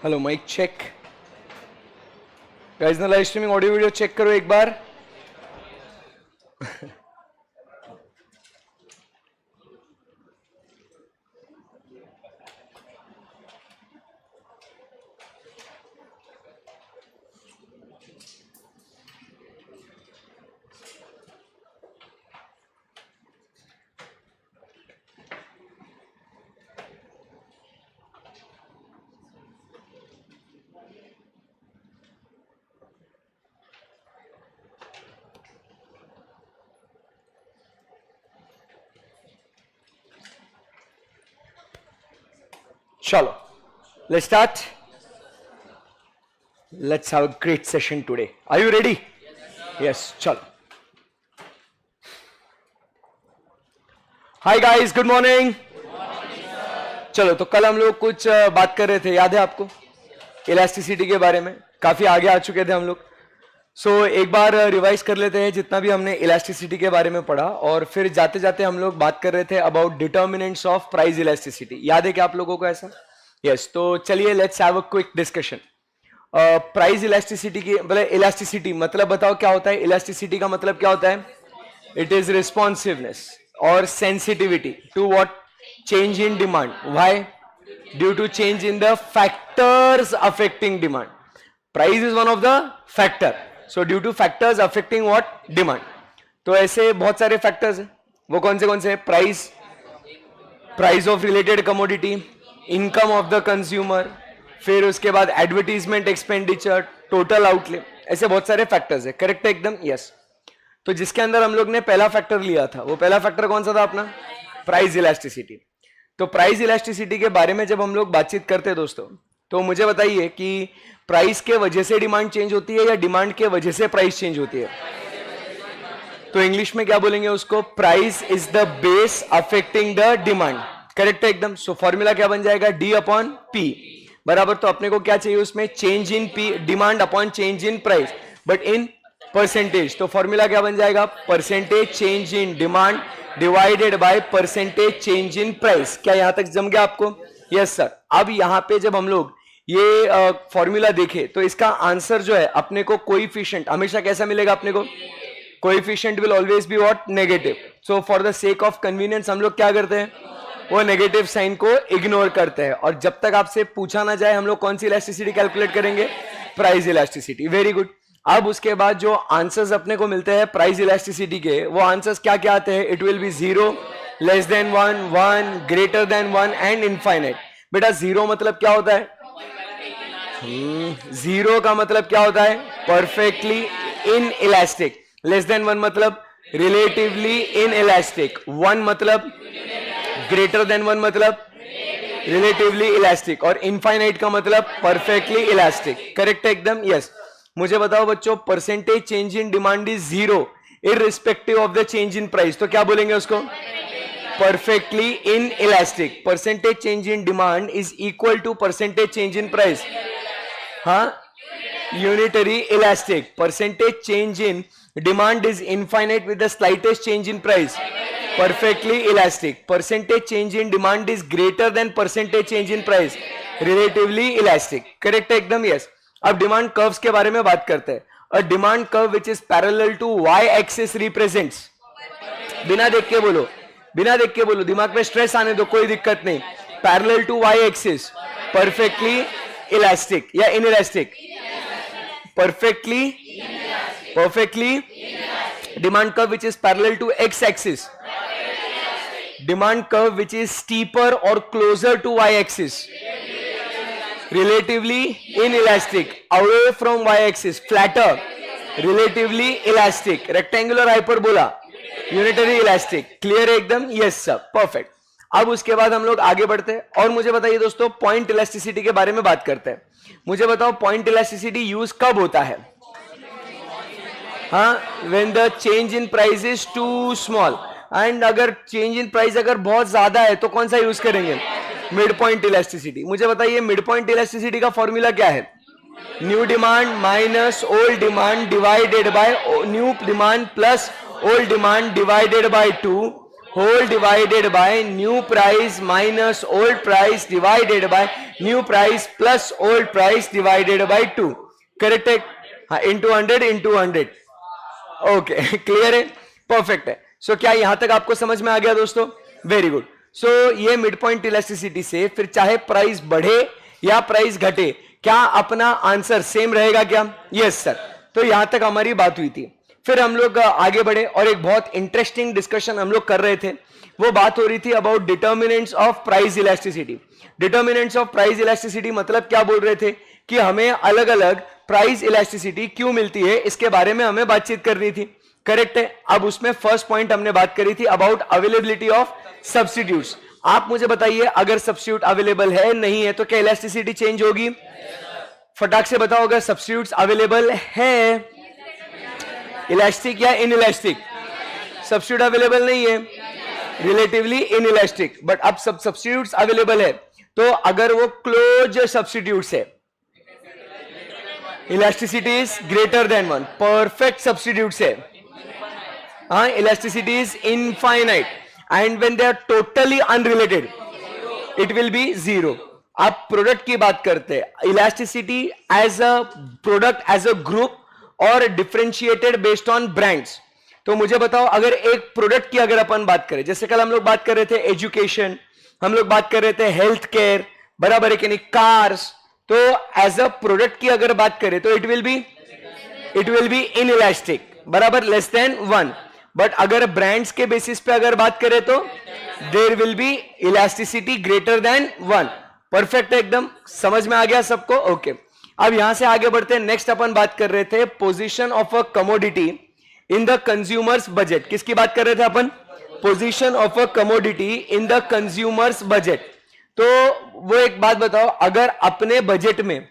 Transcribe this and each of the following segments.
Hello mic check. Guys ना live streaming audio video check करो एक बार। चलो, let's start. Let's have a great session today. Are you ready? Yes, चलो. Hi guys, good morning. चलो, तो कल हम लोग कुछ बात कर रहे थे, याद है आपको? इलास्टिसिटी के बारे में काफी आगे आ चुके थे हम लोग। एक बार रिवाइज कर लेते हैं जितना भी हमने इलास्टिसिटी के बारे में पढ़ा, और फिर जाते जाते हम लोग बात कर रहे थे about determinants of price elasticity. याद है क्या आप लोगों को ऐसा? यस, तो चलिए let's have a quick discussion. Price elasticity की मतलब इलास्टिसिटी मतलब बताओ क्या होता है? इलास्टिसिटी का मतलब क्या होता है? इट इज रिस्पॉन्सिवनेस और sensitivity to what? Change in demand. Why? Due to change in the factors affecting demand. Price is one of the factor, so due to factors affecting what? Demand. तो ऐसे बहुत सारे factors हैं, वो कौन से हैं? Price, price of related commodity, income of the consumer, फिर उसके बाद एडवर्टीजमेंट एक्सपेंडिचर, टोटल आउटले, ऐसे बहुत सारे फैक्टर्स है। करेक्ट है एकदम? यस। तो जिसके अंदर हम लोग ने पहला फैक्टर लिया था, वो पहला फैक्टर कौन सा था अपना? Price elasticity. तो प्राइस इलास्टिसिटी के बारे में जब हम लोग बातचीत करते हैं दोस्तों, तो मुझे बताइए कि प्राइस के वजह से डिमांड चेंज होती है या डिमांड के वजह से प्राइस चेंज होती है? तो इंग्लिश में क्या बोलेंगे उसको? Price is the base affecting the demand. Correct है एकदम। सो फॉर्मूला क्या बन जाएगा? डी अपॉन पी बराबर। तो अपने को क्या चाहिए उसमें? Change in P, demand upon change in price, but in percentage. तो फॉर्मूला क्या बन जाएगा? Percentage change in demand divided by percentage change in price. क्या यहां तक जम गया आपको? Yes sir. अब यहां पे जब हम लोग ये फॉर्मूला देखे तो इसका आंसर जो है अपने को कोएफिशिएंट हमेशा कैसा मिलेगा अपने को? Coefficient will always be what? Negative. So for the sake of convenience हम लोग क्या करते हैं? वो नेगेटिव साइन को इग्नोर करते हैं, और जब तक आपसे पूछा ना जाए हम लोग कौन सी इलास्टिसिटी कैलकुलेट करेंगे? Price elasticity. Very good. अब उसके बाद जो आंसर्स अपने को मिलते हैं प्राइस इलास्टिसिटी के, वो आंसर्स क्या क्या आते हैं? It will be 0, less than 1, 1, greater than 1 and infinite. बेटा जीरो मतलब क्या होता है? जीरो का मतलब क्या होता है? Perfectly in elastic. Less than 1 मतलब रिलेटिवली इन इलास्टिक। 1 मतलब ग्रेटर देन 1 मतलब रिलेटिवली इलास्टिक, और इनफाइनाइट का मतलब परफेक्टली इलास्टिक। करेक्ट है एकदम? यस। मुझे बताओ बच्चों, percentage change in demand is 0 irrespective of the change in price, तो क्या बोलेंगे उसको? Perfectly inelastic. Percentage change in demand is equal to percentage change in price. हाँ, unitary elastic. Percentage change in demand is infinite with the slightest change in price. Perfectly elastic. Percentage change in demand is greater than percentage change in price. Relatively elastic. Correct है एकदम? Yes. अब demand curves के बारे में बात करते हैं। A demand curve which is parallel to Y axis represents, बिना देख के बोलो, बिना देख के बोलो, दिमाग में स्ट्रेस आने दो, कोई दिक्कत नहीं। Parallel to Y axis, perfectly elastic या inelastic? Perfectly demand curve which is parallel to X axis, demand curve which is steeper और closer to Y axis, relatively inelastic, away from y-axis, flatter, relatively elastic, rectangular hyperbola, unitary elastic. Clear है एकदम? Yes sir, perfect. अब उसके बाद हम लोग आगे बढ़ते हैं, और मुझे बताइए दोस्तों, पॉइंट इलास्टिसिटी के बारे में बात करते हैं। मुझे बताओ पॉइंट इलास्टिसिटी यूज कब होता है? हाँ, when the change in price is too small, and अगर चेंज इन प्राइस अगर बहुत ज्यादा है तो कौन सा यूज करेंगे? Mid point elasticity. मुझे बताइए मिड पॉइंट इलास्टिसिटी का फॉर्मूला क्या है? New demand minus old demand divided by new demand plus old demand divided by 2 whole divided by new price minus old price divided by new price plus old price divided by 2. Correct है? हाँ, into 100 okay clear है, perfect है. सो क्या यहां तक आपको समझ में आ गया दोस्तों? Very good. सो ये मिड पॉइंट इलास्टिसिटी से फिर चाहे प्राइस बढ़े या प्राइस घटे, क्या अपना आंसर सेम रहेगा क्या? Yes sir. तो यहां तक हमारी बात हुई थी. फिर हम लोग आगे बढ़े और एक बहुत इंटरेस्टिंग डिस्कशन हम लोग कर रहे थे. वो बात हो रही थी about determinants of price elasticity. Determinants of price elasticity मतलब क्या बोल रहे थे कि हमें अलग अलग प्राइस इलास्टिसिटी क्यों मिलती है, इसके बारे में हमें बातचीत करनी थी. करेक्ट है. अब उसमें फर्स्ट पॉइंट हमने बात करी थी अबाउट अवेलेबिलिटी ऑफ सब्स्टिट्यूट्स. आप मुझे बताइए, अगर सब्स्टिट्यूट अवेलेबल है नहीं है तो क्या इलास्टिसिटी चेंज होगी? फटाक से बताओ, अगर सब्स्टिट्यूट्स अवेलेबल है, इलास्टिक या इन इलास्टिक? सब्स्टिट्यूट अवेलेबल नहीं है, रिलेटिवली इन इलास्टिक. बट अब सब सब्स्टिट्यूट्स अवेलेबल है, तो अगर वो क्लोज सब्स्टिट्यूट्स है, elasticity is greater than 1. Perfect substitutes है, हाँ, elasticity is infinite. And when they are totally unrelated it will be 0. आप प्रोडक्ट की बात करते हैं, elasticity as a product, as a group और डिफरेंशिएटेड बेस्ड ऑन ब्रांड्स. तो मुझे बताओ, अगर एक प्रोडक्ट की अगर अपन बात करें, जैसे कल हम लोग बात कर रहे थे एजुकेशन, हम लोग बात कर रहे थे हेल्थ केयर, बराबर है कि नहीं, कार्स, तो एज अ प्रोडक्ट की अगर बात करें तो it will be inelastic, बराबर, लेस देन 1. बट अगर ब्रांड्स के बेसिस पे अगर बात करें तो there will be elasticity greater than 1. Perfect है, एकदम समझ में आ गया सबको? ओके. अब यहां से आगे बढ़ते हैं. नेक्स्ट अपन बात कर रहे थे position of a commodity in the consumers budget. किसकी बात कर रहे थे अपन? Position of a commodity in the consumers budget. तो वो एक बात बताओ, अगर अपने बजट में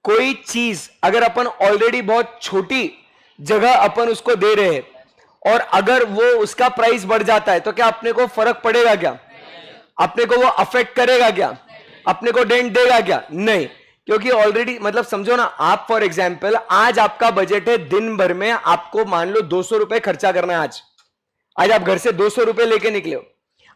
कोई चीज अगर अपन ऑलरेडी बहुत छोटी जगह अपन उसको दे रहे हैं और अगर वो उसका प्राइस बढ़ जाता है तो क्या अपने को फर्क पड़ेगा क्या? अपने को वो अफेक्ट करेगा क्या? अपने को डेंट देगा क्या? नहीं, क्योंकि ऑलरेडी, मतलब समझो ना, आप फॉर एग्जाम्पल आज आपका बजट है, दिन भर में आपको मान लो 200 रुपए खर्चा करना है. आज आप घर से 200 रुपए लेके निकले हो.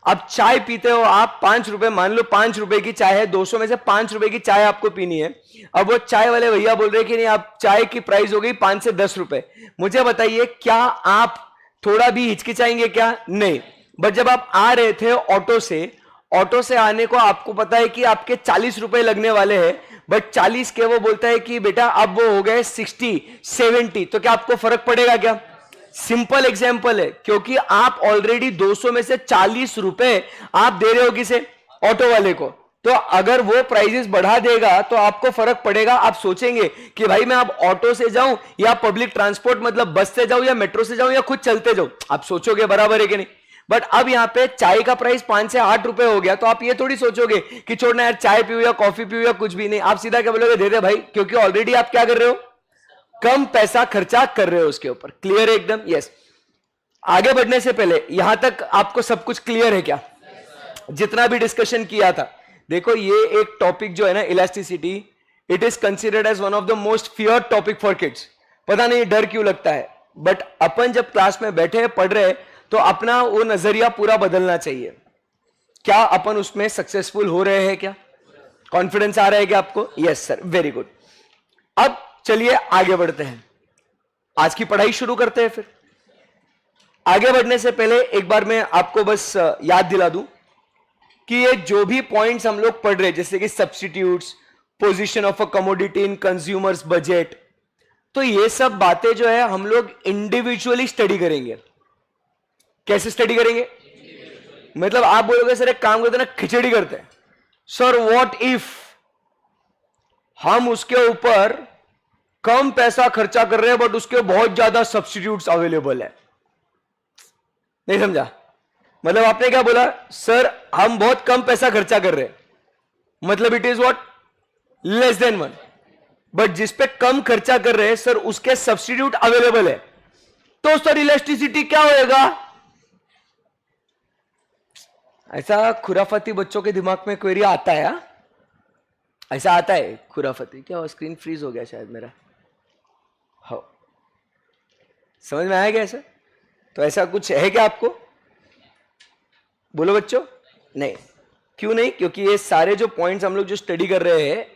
अब चाय पीते हो आप 5 रुपए, मान लो 5 रुपए की चाय है, 200 में से 5 रुपए की चाय आपको पीनी है. अब वो चाय वाले भैया बोल रहे हैं कि नहीं, आप चाय की प्राइस हो गई 5 से 10 रुपए. मुझे बताइए, क्या आप थोड़ा भी हिचकिचाएंगे क्या? नहीं. बट जब आप आ रहे थे ऑटो से आने को आपको पता है कि आपके 40 रुपए लगने वाले हैं, बट 40 के वो बोलता है कि बेटा अब वो हो गए 60, 70, तो क्या आपको फर्क पड़ेगा क्या? सिंपल एग्जांपल है, क्योंकि आप ऑलरेडी 200 में से 40 रुपए आप दे रहे हो किसे? ऑटो वाले को. तो अगर वो प्राइसेस बढ़ा देगा तो आपको फर्क पड़ेगा. आप सोचेंगे कि भाई मैं अब ऑटो से जाऊं या पब्लिक ट्रांसपोर्ट, मतलब बस से जाऊं या मेट्रो से जाऊं या खुद चलते जाऊं, आप सोचोगे, बराबर है कि नहीं? बट अब यहां पे चाय का प्राइस 5 से 8 रुपए हो गया, तो आप ये थोड़ी सोचोगे कि छोड़ना यार, चाय पीऊ या कॉफी पीऊ या कुछ भी नहीं. आप सीधा क्या बोलोगे? दे दे भाई, क्योंकि ऑलरेडी आप क्या कर रहे हो? कम पैसा खर्चा कर रहे हो उसके ऊपर. क्लियर है एकदम? यस. आगे बढ़ने से पहले यहां तक आपको सब कुछ क्लियर है क्या? जितना भी डिस्कशन किया था, देखो ये एक टॉपिक जो है ना, elasticity, it is considered as one of the most fear topic for kids. पता नहीं डर क्यों लगता है, बट अपन जब क्लास में बैठे हैं, पढ़ रहे हैं, तो अपना वो नजरिया पूरा बदलना चाहिए. क्या अपन उसमें सक्सेसफुल हो रहे हैं? क्या कॉन्फिडेंस आ रहा है क्या आपको? Yes sir, very good. अब चलिए आगे बढ़ते हैं, आज की पढ़ाई शुरू करते हैं. फिर आगे बढ़ने से पहले एक बार मैं आपको बस याद दिला दूं कि ये जो भी पॉइंट्स हम लोग पढ़ रहे हैं, जैसे कि substitutes, position of a commodity in consumers budget, तो ये सब बातें जो है हम लोग इंडिविजुअली स्टडी करेंगे. कैसे स्टडी करेंगे? मतलब आप बोलोगे सर एक काम करते ना, खिचड़ी करते हैं. सर व्हाट इफ हम उसके ऊपर कम पैसा खर्चा कर रहे हैं बट उसके बहुत ज्यादा सब्स्टिट्यूट्स अवेलेबल है? नहीं समझा? मतलब आपने क्या बोला? सर हम बहुत कम पैसा खर्चा कर रहे हैं, मतलब it is what? Less than 1. But जिस पे कम खर्चा कर रहे हैं सर उसके सब्स्टिट्यूट अवेलेबल है, तो सर इलास्टिसिटी क्या होएगा? ऐसा खुराफाती बच्चों के दिमाग में क्वेरी आता है. ऐसा आता है खुराफाती. क्या स्क्रीन फ्रीज हो गया शायद मेरा? हो, समझ में आया क्या ऐसा? तो ऐसा कुछ है क्या आपको? बोलो बच्चों, नहीं। क्यों नहीं? क्योंकि ये सारे जो पॉइंट्स हम लोग जो स्टडी कर रहे हैं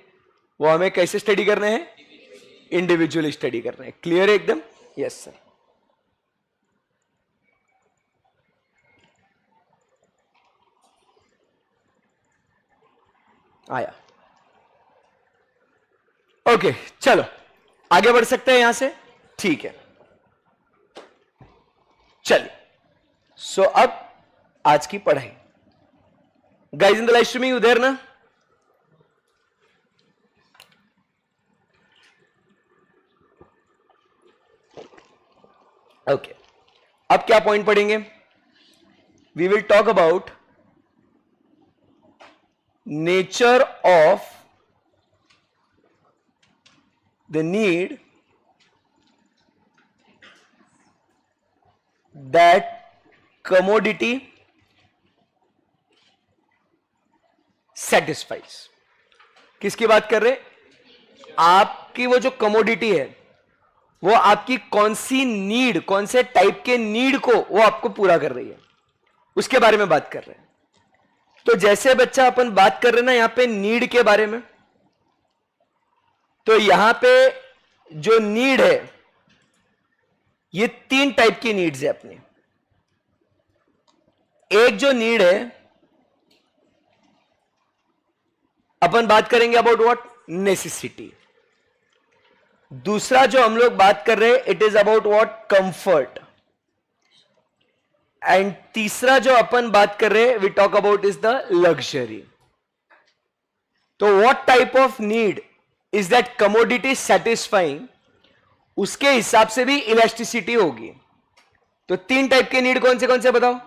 वो हमें कैसे स्टडी करने हैं? इंडिविजुअली स्टडी करने हैं। क्लियर है एकदम? Yes sir. आया। ओके, चलो आगे बढ़ सकते हैं यहां से। ठीक है, चलिए। सो अब आज की पढ़ाई, guys in the live streaming उधर ना, ओके। अब क्या पॉइंट पढ़ेंगे? We will talk about nature of the need that commodity satisfies. किसकी बात कर रहे? आपकी वो जो कमोडिटी है वो आपकी कौन सी नीड, कौन से टाइप के नीड को वो आपको पूरा कर रही है, उसके बारे में बात कर रहे हैं। तो जैसे बच्चा अपन बात कर रहे हैं ना यहां पे नीड के बारे में, तो यहां पे जो नीड है ये 3 टाइप की नीड्स है अपनी। एक जो नीड है अपन बात करेंगे अबाउट व्हाट? नेसेसिटी। दूसरा जो हम लोग बात कर रहे हैं it is about what? Comfort. And तीसरा जो अपन बात कर रहे हैं we talk about is the luxury. तो what type of need is that commodity satisfying, उसके हिसाब से भी इलास्टिसिटी होगी। तो 3 टाइप के नीड कौन से बताओ?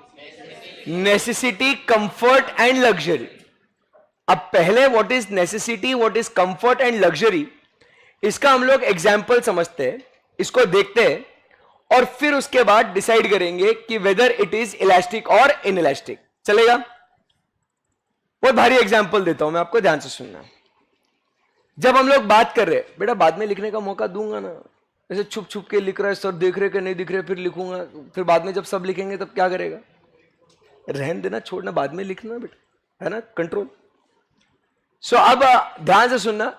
Necessity, comfort and luxury. अब पहले what is necessity, what is comfort and luxury, इसका हम लोग एग्जाम्पल समझते हैं, इसको देखते हैं और फिर उसके बाद डिसाइड करेंगे कि वेदर इट इज इलास्टिक और इनइलास्टिक। चलेगा? बहुत भारी एग्जाम्पल देता हूं मैं आपको, ध्यान से सुनना। जब हम लोग बात कर रहे हैं, बेटा बाद में लिखने का मौका दूंगा ना, ऐसे छुप छुप के लिख रहा है, सर देख रहे कि नहीं दिख रहे, फिर लिखूंगा, फिर बाद में जब सब लिखेंगे तब क्या करेगा? रहन देना, छोड़ना, बाद में लिखना बेटा, है ना, कंट्रोल। सो अब ध्यान से सुनना,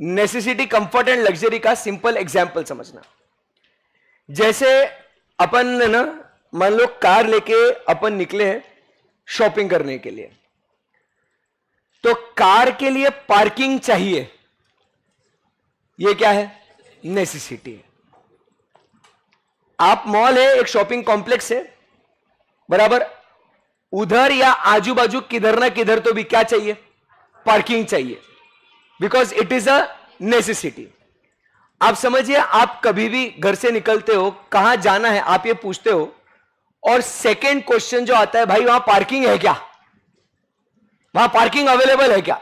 नेसेसिटी, कंफर्ट एंड लग्जरी का सिंपल एग्जाम्पल समझना। जैसे अपन ना मान लो कार लेके अपन निकले हैं शॉपिंग करने के लिए, तो कार के लिए पार्किंग चाहिए, ये क्या है? नेसेसिटी। आप मॉल है, एक शॉपिंग कॉम्प्लेक्स है, बराबर, उधर या आजू बाजू किधर ना किधर तो भी क्या चाहिए? पार्किंग चाहिए, because it is a necessity. आप समझिए, आप कभी भी घर से निकलते हो, कहां जाना है आप ये पूछते हो, और सेकेंड क्वेश्चन जो आता है, भाई वहां पार्किंग है क्या, वहां पार्किंग अवेलेबल है क्या?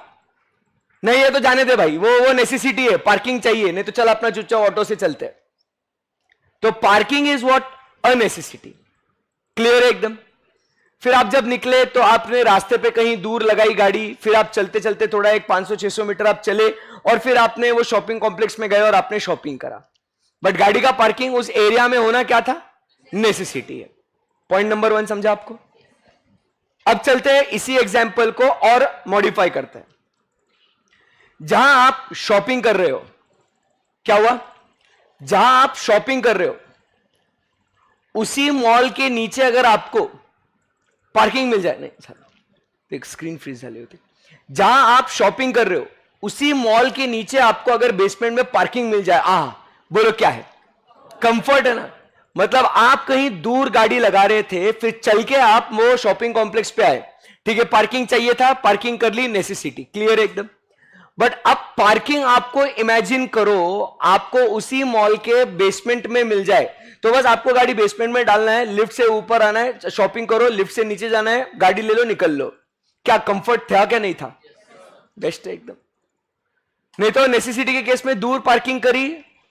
नहीं है तो जाने दे भाई, वो नेसेसिटी है, पार्किंग चाहिए, नहीं तो चल अपना चुपचाप ऑटो से चलते। तो parking is what? A necessity. Clear है एकदम? फिर आप जब निकले तो आपने रास्ते पे कहीं दूर लगाई गाड़ी, फिर आप चलते चलते थोड़ा एक 500-600 मीटर आप चले और फिर आपने वो शॉपिंग कॉम्प्लेक्स में गए और आपने शॉपिंग करा, बट गाड़ी का पार्किंग उस एरिया में होना क्या था? नेसेसिटी है। पॉइंट नंबर 1 समझा आपको? अब चलते हैं इसी एग्जाम्पल को और मॉडिफाई करते हैं। जहां आप शॉपिंग कर रहे हो, क्या हुआ? जहां आप शॉपिंग कर रहे हो उसी मॉल के नीचे अगर आपको पार्किंग मिल जाए, नहीं एक स्क्रीन फ्रीज झाली होती, जहां आप शॉपिंग कर रहे हो उसी मॉल के नीचे आपको अगर बेसमेंट में पार्किंग मिल जाए, बोलो क्या है? कंफर्ट है ना। मतलब आप कहीं दूर गाड़ी लगा रहे थे, फिर चल के आप वो शॉपिंग कॉम्प्लेक्स पे आए, ठीक है, पार्किंग चाहिए था, पार्किंग कर ली, नेसेसिटी। क्लियर है एकदम? बट अब पार्किंग आपको इमेजिन करो आपको उसी मॉल के बेसमेंट में मिल जाए, तो बस आपको गाड़ी बेसमेंट में डालना है, लिफ्ट से ऊपर आना है, शॉपिंग करो, लिफ्ट से नीचे जाना है, गाड़ी ले लो, निकल लो। क्या कंफर्ट था क्या? नहीं था? बेस्ट है एकदम। नहीं तो नेसेसिटी के केस में दूर पार्किंग करी,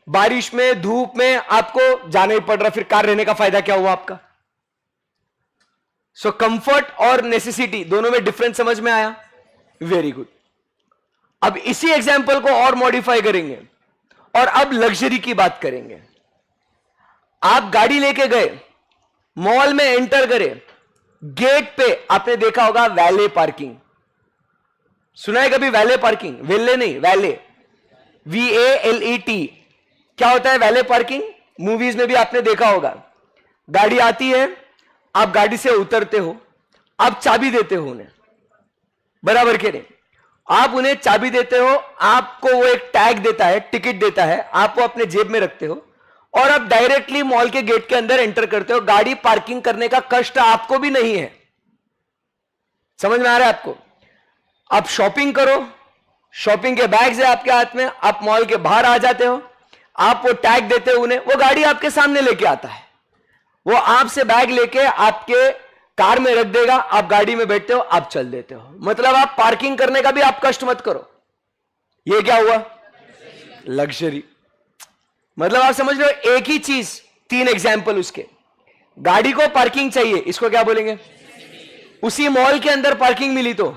बारिश में, धूप में आपको जाना ही पड़ रहा, फिर कार रहने का फायदा क्या हुआ आपका? सो कंफर्ट और नेसेसिटी दोनों में डिफरेंस समझ में आया? Very good. अब इसी एग्जाम्पल को और मॉडिफाई करेंगे और अब लग्जरी की बात करेंगे। आप गाड़ी लेके गए, मॉल में एंटर करे, गेट पे आपने देखा होगा वैले पार्किंग, सुना है कभी? वैले पार्किंग, वेले नहीं, वैले, VALET। क्या होता है वैले पार्किंग? मूवीज में भी आपने देखा होगा, गाड़ी आती है, आप गाड़ी से उतरते हो, आप चाबी देते हो उन्हें, बराबर के नहीं? आप उन्हें चाबी देते हो, आपको वो एक टैग देता है, टिकट देता है, आप वो अपने जेब में रखते हो और आप डायरेक्टली मॉल के गेट के अंदर एंटर करते हो। गाड़ी पार्किंग करने का कष्ट आपको भी नहीं है। समझ में आ रहा है आपको? आप शॉपिंग करो, शॉपिंग के बैग्स है आपके हाथ में, आप मॉल के बाहर आ जाते हो, आप वो टैग देते हो उन्हें, वो गाड़ी आपके सामने लेके आता है, वो आपसे बैग लेके आपके कार में रख देगा, आप गाड़ी में बैठते हो, आप चल देते हो। मतलब आप पार्किंग करने का भी आप कष्ट मत करो। ये क्या हुआ? लग्जरी। मतलब आप समझ लो, एक ही चीज, तीन एग्जाम्पल उसके। गाड़ी को पार्किंग चाहिए, इसको क्या बोलेंगे? उसी मॉल के अंदर पार्किंग मिली तो।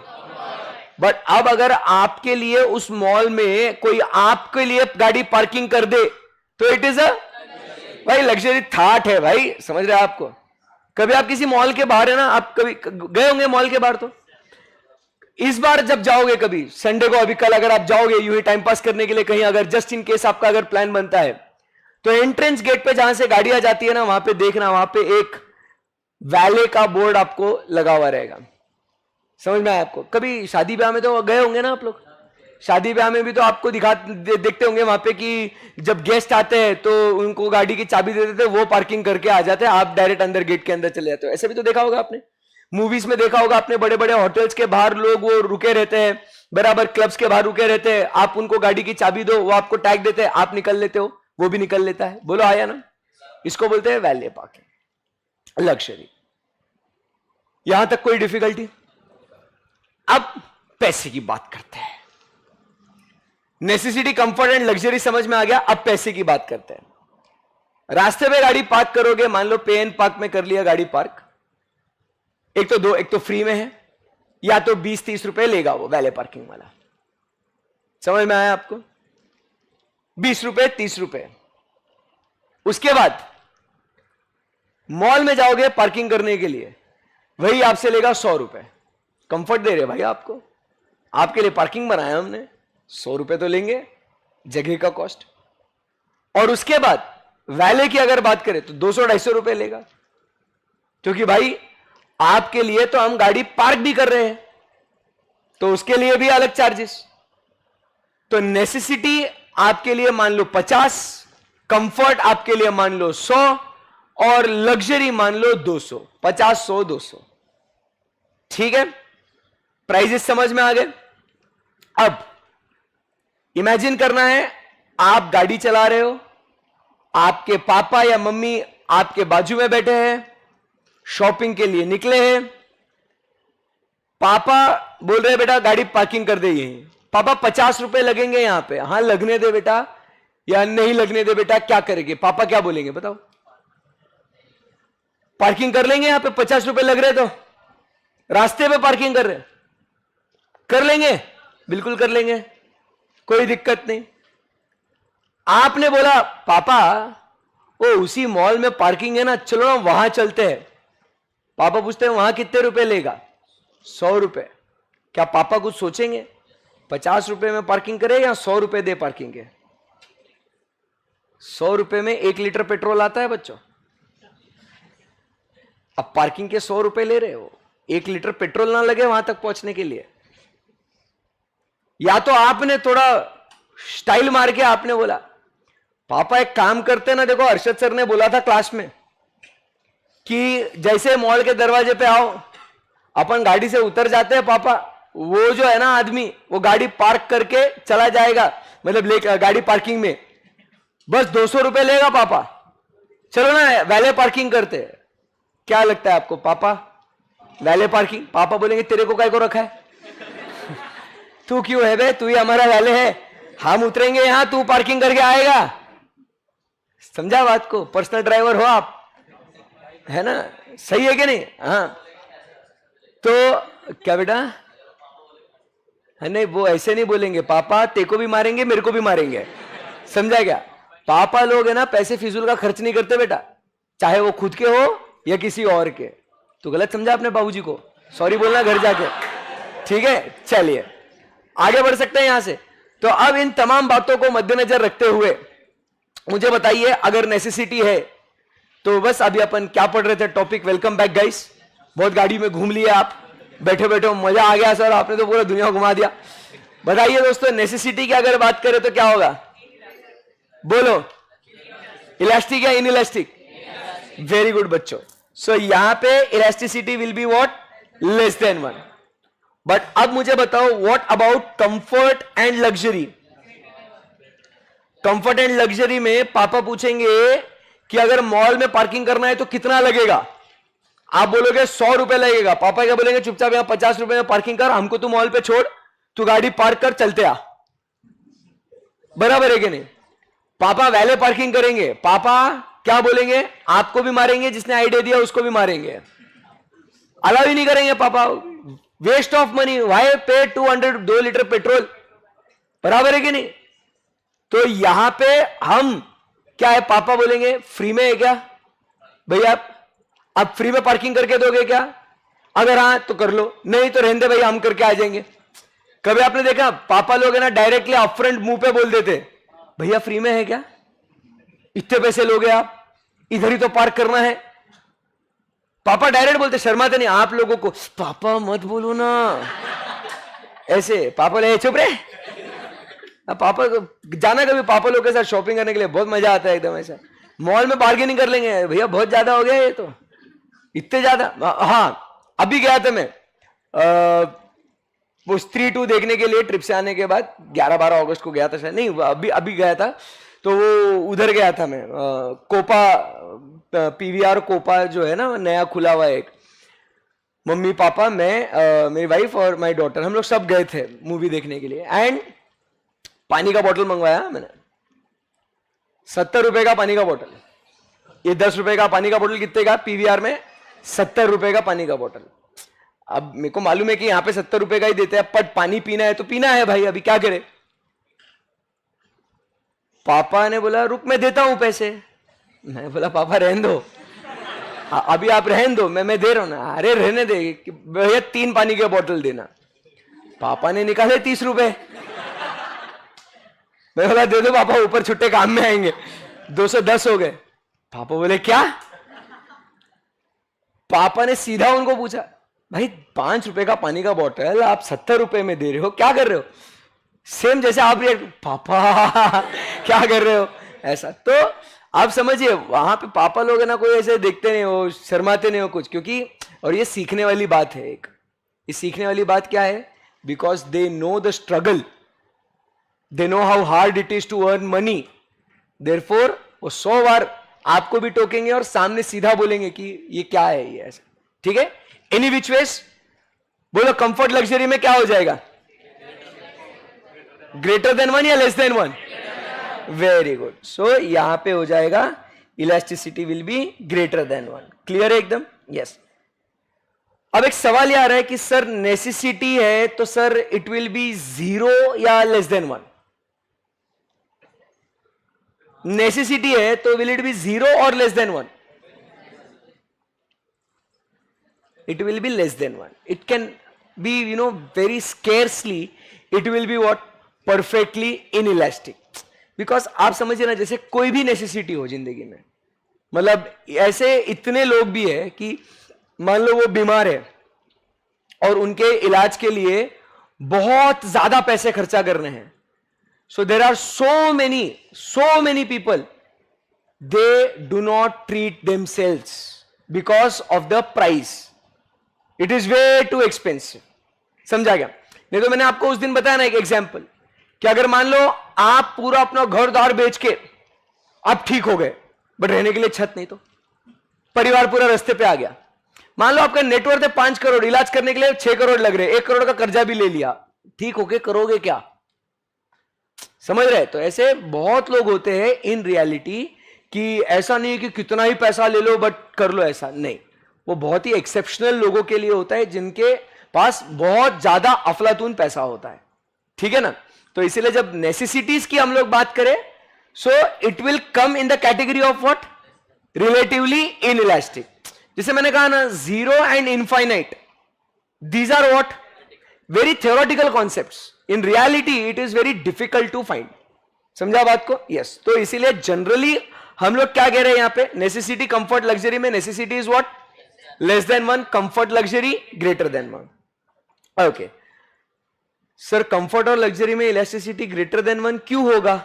बट अब अगर आपके लिए उस मॉल में कोई आपके लिए गाड़ी पार्किंग कर दे तो इट इज अ भाई लग्जरी थॉट है भाई। समझ रहे हैं आपको? कभी आप किसी मॉल के बाहर है ना, आप कभी गए होंगे मॉल के बाहर, तो इस बार जब जाओगे कभी संडे को, अभी कल अगर आप जाओगे यूं ही टाइम पास करने के लिए कहीं, अगर जस्ट इन केस आपका अगर प्लान बनता है, तो एंट्रेंस गेट पे जहां से गाड़ियां जाती है ना, वहां पे देखना, वहां पे एक वैले का बोर्ड आपको लगा हुआ रहेगा। समझ में आया आपको? कभी शादी ब्याह में तो गए होंगे ना आप लोग, शादी ब्याह में भी तो आपको देखते होंगे वहां पे कि जब गेस्ट आते हैं तो उनको गाड़ी की चाबी दे देते, वो पार्किंग करके आ जाते हैं, आप डायरेक्ट अंदर गेट के अंदर चले जाते हो। ऐसे भी तो देखा होगा आपने, मूवीज में देखा होगा आपने, बड़े बड़े होटल्स के बाहर लोग वो रुके रहते हैं, बराबर क्लब्स के बाहर रुके रहते हैं, आप उनको गाड़ी की चाबी दो, वो आपको टैग देते हैं, आप निकल लेते हो, वो भी निकल लेता है। बोलो आया ना? इसको बोलते हैं वैले पार्किंग, लग्जरी। यहां तक कोई डिफिकल्टी? अब पैसे की बात करते हैं। नेसेसिटी, कंफर्ट एंड लग्जरी समझ में आ गया, अब पैसे की बात करते हैं। रास्ते पे गाड़ी पार्क करोगे, मान लो पे एंड पार्क में कर लिया गाड़ी पार्क, एक तो फ्री में है, या तो 20-30 रुपए लेगा वो वैले पार्किंग वाला। समझ में आया आपको? 20 रुपए, 30 रुपए। उसके बाद मॉल में जाओगे पार्किंग करने के लिए, वही आपसे लेगा 100 रुपए। कंफर्ट दे रहे भाई आपको, आपके लिए पार्किंग बनाया हमने, 100 रुपए तो लेंगे, जगह का कॉस्ट। और उसके बाद वैले की अगर बात करें तो 200-250 रुपए लेगा, क्योंकि भाई आपके लिए तो हम गाड़ी पार्क भी कर रहे हैं, तो उसके लिए भी अलग चार्जेस। तो नेसेसिटी आपके लिए मान लो 50, कंफर्ट आपके लिए मान लो 100 और लग्जरी मान लो 200। 50, 100, 200। ठीक है, प्राइजेस समझ में आ गए। अब इमेजिन करना है, आप गाड़ी चला रहे हो, आपके पापा या मम्मी आपके बाजू में बैठे हैं, शॉपिंग के लिए निकले हैं। पापा बोल रहे बेटा गाड़ी पार्किंग कर दे यहीं। पापा 50 रुपए लगेंगे यहां पे। हाँ लगने दे बेटा, या नहीं लगने दे बेटा, क्या करेंगे? पापा क्या बोलेंगे बताओ? पार्किंग कर लेंगे यहां पे, 50 रुपए लग रहे, तो रास्ते पे पार्किंग कर रहे, कर लेंगे, बिल्कुल कर लेंगे, कोई दिक्कत नहीं। आपने बोला पापा वो उसी मॉल में पार्किंग है ना, चलो ना वहां चलते हैं। पापा पूछते हैं वहां कितने रुपए लेगा? 100 रुपए। क्या पापा कुछ सोचेंगे? 50 रुपए में पार्किंग करे या 100 रुपए दे पार्किंग के? 100 रुपए में 1 लीटर पेट्रोल आता है बच्चों। अब पार्किंग के 100 रुपए ले रहे हो, 1 लीटर पेट्रोल ना लगे वहां तक पहुंचने के लिए। या तो आपने थोड़ा स्टाइल मार के आपने बोला पापा एक काम करते ना, देखो अर्शद सर ने बोला था क्लास में कि जैसे मॉल के दरवाजे पे आओ, अपन गाड़ी से उतर जाते हैं पापा, वो जो है ना आदमी, वो गाड़ी पार्क करके चला जाएगा, मतलब गाड़ी पार्किंग में, बस 200 रुपए लेगा पापा, चलो ना वैले पार्किंग करते। क्या लगता है आपको? पापा वैले पार्किंग, पापा बोलेंगे तेरे को काय को रखा है, तू क्यों है बे, तू ही हमारा वैले है, हम उतरेंगे यहां, तू पार्किंग करके आएगा। समझा बात को? पर्सनल ड्राइवर हो आप, है ना? सही है कि नहीं? हाँ तो क्या बेटा है, नहीं वो ऐसे नहीं बोलेंगे, पापा तेको भी मारेंगे मेरे को भी मारेंगे। समझा क्या? पापा लोग है ना पैसे फिजूल का खर्च नहीं करते बेटा, चाहे वो खुद के हो या किसी और के। तो गलत समझा आपने बाबूजी को, सॉरी बोलना घर जाके, ठीक है। चलिए आगे बढ़ सकते हैं यहां से। तो अब इन तमाम बातों को मद्देनजर रखते हुए मुझे बताइए, अगर नेसेसिटी है तो बस अभी अपन क्या पढ़ रहे थे टॉपिक, वेलकम बैक गाइस। बहुत गाड़ी में घूम लिया आप, बैठे बैठे मजा आ गया सर, आपने तो पूरा दुनिया घुमा दिया। बताइए दोस्तों, नेसेसिटी की अगर बात करें तो क्या होगा, बोलो, इलास्टिक या इनइलास्टिक? वेरी गुड बच्चों। सो यहां पे elasticity will be what, less than 1। But अब मुझे बताओ, what about comfort and luxury? Comfort and luxury में पापा पूछेंगे कि अगर मॉल में पार्किंग करना है तो कितना लगेगा, आप बोलोगे 100 रुपए लगेगा। पापा क्या बोलेंगे, चुपचाप यहां 50 रुपए में पार्किंग कर, हमको तू मॉल पे छोड़, तू गाड़ी पार्क कर, चलते आ। बराबर है कि नहीं? पापा वैले पार्किंग करेंगे, पापा क्या बोलेंगे, आपको भी मारेंगे, जिसने आइडिया दिया उसको भी मारेंगे, अलाउ ही नहीं करेंगे पापा, वेस्ट ऑफ मनी, वाई पे 2 लीटर पेट्रोल। बराबर है कि नहीं? तो यहां पे हम क्या है, पापा बोलेंगे फ्री में है क्या भैया, आप फ्री में पार्किंग करके दोगे क्या? अगर हाँ तो कर लो, नहीं तो रहने दे भैया, हम करके आ जाएंगे। कभी आपने देखा पापा लोग है ना डायरेक्टली अपफ्रंट मुंह पे बोल देते, भैया फ्री में है क्या, इतने पैसे लोगे आप, इधर ही तो पार्क करना है। पापा डायरेक्ट बोलते, शर्माते नहीं आप लोगों को, पापा मत बोलो ना ऐसे। पापा ले चुप रहे। पापा जाना कभी पापा लोग के साथ शॉपिंग करने के लिए, बहुत मजा आता है एकदम ऐसा। मॉल में बार्गेनिंग कर लेंगे, भैया बहुत ज्यादा हो गया ये तो, इतने ज्यादा। हाँ अभी गया था मैं वो स्त्री 2 देखने के लिए, ट्रिप से आने के बाद 11-12 अगस्त को गया था शायद, नहीं अभी गया था। तो वो उधर गया था मैं, कोपा पीवीआर कोपा जो है ना नया खुला हुआ एक, मम्मी पापा मैं मेरी वाइफ और माय डॉटर, हम लोग सब गए थे मूवी देखने के लिए। एंड पानी का बोतल मंगवाया मैंने, 70 रुपए का पानी का बोतल। ये 10 रुपए का पानी का बोतल कितने का पीवीआर में, 70 रुपए का पानी का बोतल। अब मेरे को मालूम है कि यहां पे 70 रुपए का ही देते हैं, बट पानी पीना है तो पीना है भाई, अभी क्या करे। पापा ने बोला रुक मैं देता हूं पैसे। मैं बोला पापा रहने दो, अभी आप रहने दो, मैं दे रहा हूं ना। अरे रहने दे भैया, 3 पानी के बोतल देना। पापा ने निकाले 30 रुपए। मैं बोला दे दो पापा, ऊपर छुट्टे काम में आएंगे, 210 हो गए। पापा बोले क्या? पापा ने सीधा उनको पूछा, भाई 5 रुपए का पानी का बोतल आप 70 रुपए में दे रहे हो, क्या कर रहे हो? सेम जैसे आप रिएक्ट, पापा क्या कर रहे हो ऐसा। तो आप समझिए वहां पे पापा लोग है ना, कोई ऐसे देखते नहीं हो, शर्माते नहीं हो कुछ, क्योंकि और ये सीखने वाली बात है एक। ये सीखने वाली बात क्या है, because they know the struggle, they know how hard it is to earn money. Therefore वो 100 बार आपको भी टोकेंगे और सामने सीधा बोलेंगे कि ये क्या है ये ऐसा। ठीक है, एनी विच वेज बोलो, कंफर्ट लग्जरी में क्या हो जाएगा, ग्रेटर देन 1 या less than 1? Very good. So यहां पे हो जाएगा elasticity will be greater than 1। Clear है एकदम? यस। अब एक सवाल यह आ रहा है कि सर नेसेसिटी है तो सर इट विल बी 0 या लेस देन 1? नेसेसिटी है तो विल इट बी 0 और less than 1? It will be less than 1. It can be, very scarcely, it will be what? Perfectly inelastic. Because आप समझिए ना, जैसे कोई भी नेसेसिटी हो जिंदगी में, मतलब ऐसे इतने लोग भी है कि मान लो वो बीमार है और उनके इलाज के लिए बहुत ज्यादा पैसे खर्चा करने हैं। So there are so many people, they do not treat themselves because of the price. It is way too expensive. समझा गया? नहीं तो मैंने आपको उस दिन बताया ना एक एग्जाम्पल, कि अगर मान लो आप पूरा अपना घर द्वार बेच के आप ठीक हो गए, बट रहने के लिए छत नहीं, तो परिवार पूरा रास्ते पे आ गया। मान लो आपका नेटवर्थ है 5 करोड़, इलाज करने के लिए 6 करोड़ लग रहे, 1 करोड़ का कर्जा भी ले लिया, ठीक होके करोगे क्या? समझ रहे? तो ऐसे बहुत लोग होते हैं इन रियलिटी, कि ऐसा नहीं है कि कितना ही पैसा ले लो बट कर लो, ऐसा नहीं। वो बहुत ही एक्सेप्शनल लोगों के लिए होता है जिनके पास बहुत ज्यादा अफलातून पैसा होता है। ठीक है ना? तो इसीलिए जब नेसेसिटीज की हम लोग बात करें, so it will come in the category of what? Relatively inelastic. जैसे मैंने कहा ना, zero and infinite, these are what, very theoretical concepts. In reality it is very difficult to find. समझा बात को? यस. तो इसीलिए जनरली हम लोग क्या कह रहे हैं यहां पे, नेसेसिटी कंफर्ट लग्जरी में necessity is what, less then one, comfort luxury greater than one. Okay sir, comfort और लग्जरी में इलास्टिसिटी ग्रेटर देन वन क्यों होगा?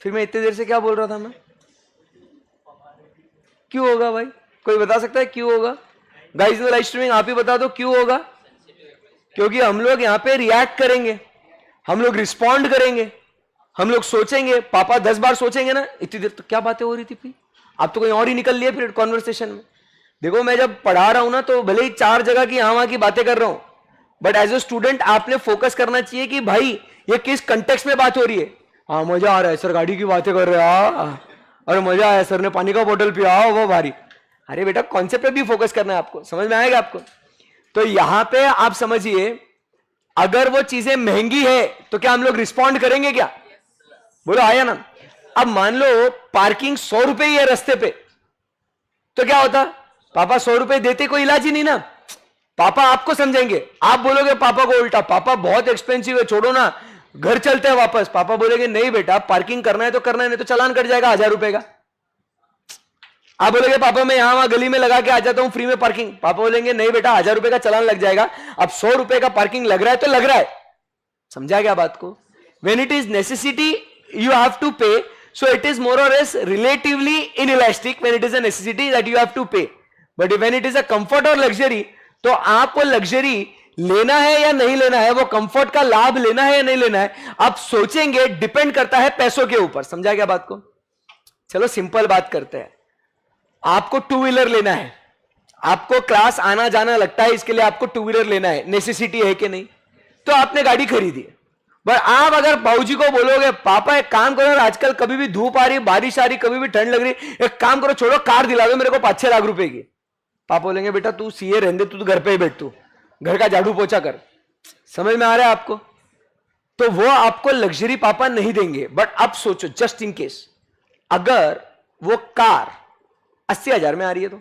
फिर मैं इतनी देर से क्या बोल रहा था मैं? क्यों होगा भाई? कोई बता सकता है क्यों होगा? गाइस इन लाइव स्ट्रीमिंग आप ही बता दो क्यों होगा. क्योंकि हम लोग यहां पे रिएक्ट करेंगे, हम लोग रिस्पॉन्ड करेंगे, हम लोग सोचेंगे. पापा 10 बार सोचेंगे ना. इतनी देर तो क्या बातें हो रही थी फिर? आप तो कहीं और ही निकल लिए फिर कॉन्वर्सेशन में. देखो मैं जब पढ़ा रहा हूं ना, तो भले ही 4 जगह की यहां वहां की बातें कर रहा हूं, बट एज ए स्टूडेंट आपने फोकस करना चाहिए कि भाई ये किस कंटेक्स्ट में बात हो रही है. हाँ मजा आ रहा है सर, गाड़ी की बातें कर रहे हैं. अरे मजा आया सर ने पानी का बोतल पिया, वो भारी. अरे बेटा कॉन्सेप्ट पे भी फोकस करना है आपको. समझ में आएगा आपको? तो यहां पे आप समझिए, अगर वो चीजें महंगी है तो क्या हम लोग रिस्पॉन्ड करेंगे क्या? बोलो आया ना. अब मान लो पार्किंग 100 रुपए ही है रास्ते पे, तो क्या होता? पापा 100 रुपए देते, कोई इलाज ही नहीं ना. पापा आपको समझेंगे, आप बोलोगे पापा को उल्टा, पापा बहुत एक्सपेंसिव है, छोड़ो ना, घर चलते हैं वापस. पापा बोलेंगे नहीं बेटा, पार्किंग करना है तो करना है, नहीं तो चालान कट जाएगा 1000 रुपए का. आप बोलोगे पापा मैं यहां वहां गली में लगा के आ जाता हूं फ्री में पार्किंग. पापा बोलेंगे नहीं बेटा, 1000 रुपए का चालान लग जाएगा. अब 100 रुपए का पार्किंग लग रहा है तो लग रहा है. समझा क्या बात को? When it is necessity you have to pay, so it is more or less relatively inelastic when it is a necessity that you have to pay. But when it is a comfort or luxury, तो आपको luxury लेना है या नहीं लेना है, वो comfort का लाभ लेना है या नहीं लेना है, आप सोचेंगे. डिपेंड करता है पैसों के ऊपर. समझा क्या बात को? चलो सिंपल बात करते हैं. आपको 2 व्हीलर लेना है, आपको क्लास आना जाना लगता है, इसके लिए आपको 2 व्हीलर लेना है. नेसेसिटी है कि नहीं? तो आपने गाड़ी खरीदी. पर आप अगर बाबूजी को बोलोगे पापा एक काम करो, आजकल कभी भी धूप आ रही, बारिश आ रही, कभी भी ठंड लग रही, एक काम करो, छोड़ो कार दिला दो मेरे को 5-6 लाख रुपए की. पापा बोलेंगे बेटा तू सीए रहने दे, तू तो घर पे ही बैठ, तू घर का झाड़ू पोछा कर. समझ में आ रहा है आपको? तो वो आपको लग्जरी पापा नहीं देंगे. बट अब सोचो, जस्ट इन केस अगर वो कार 80,000 में आ रही है तो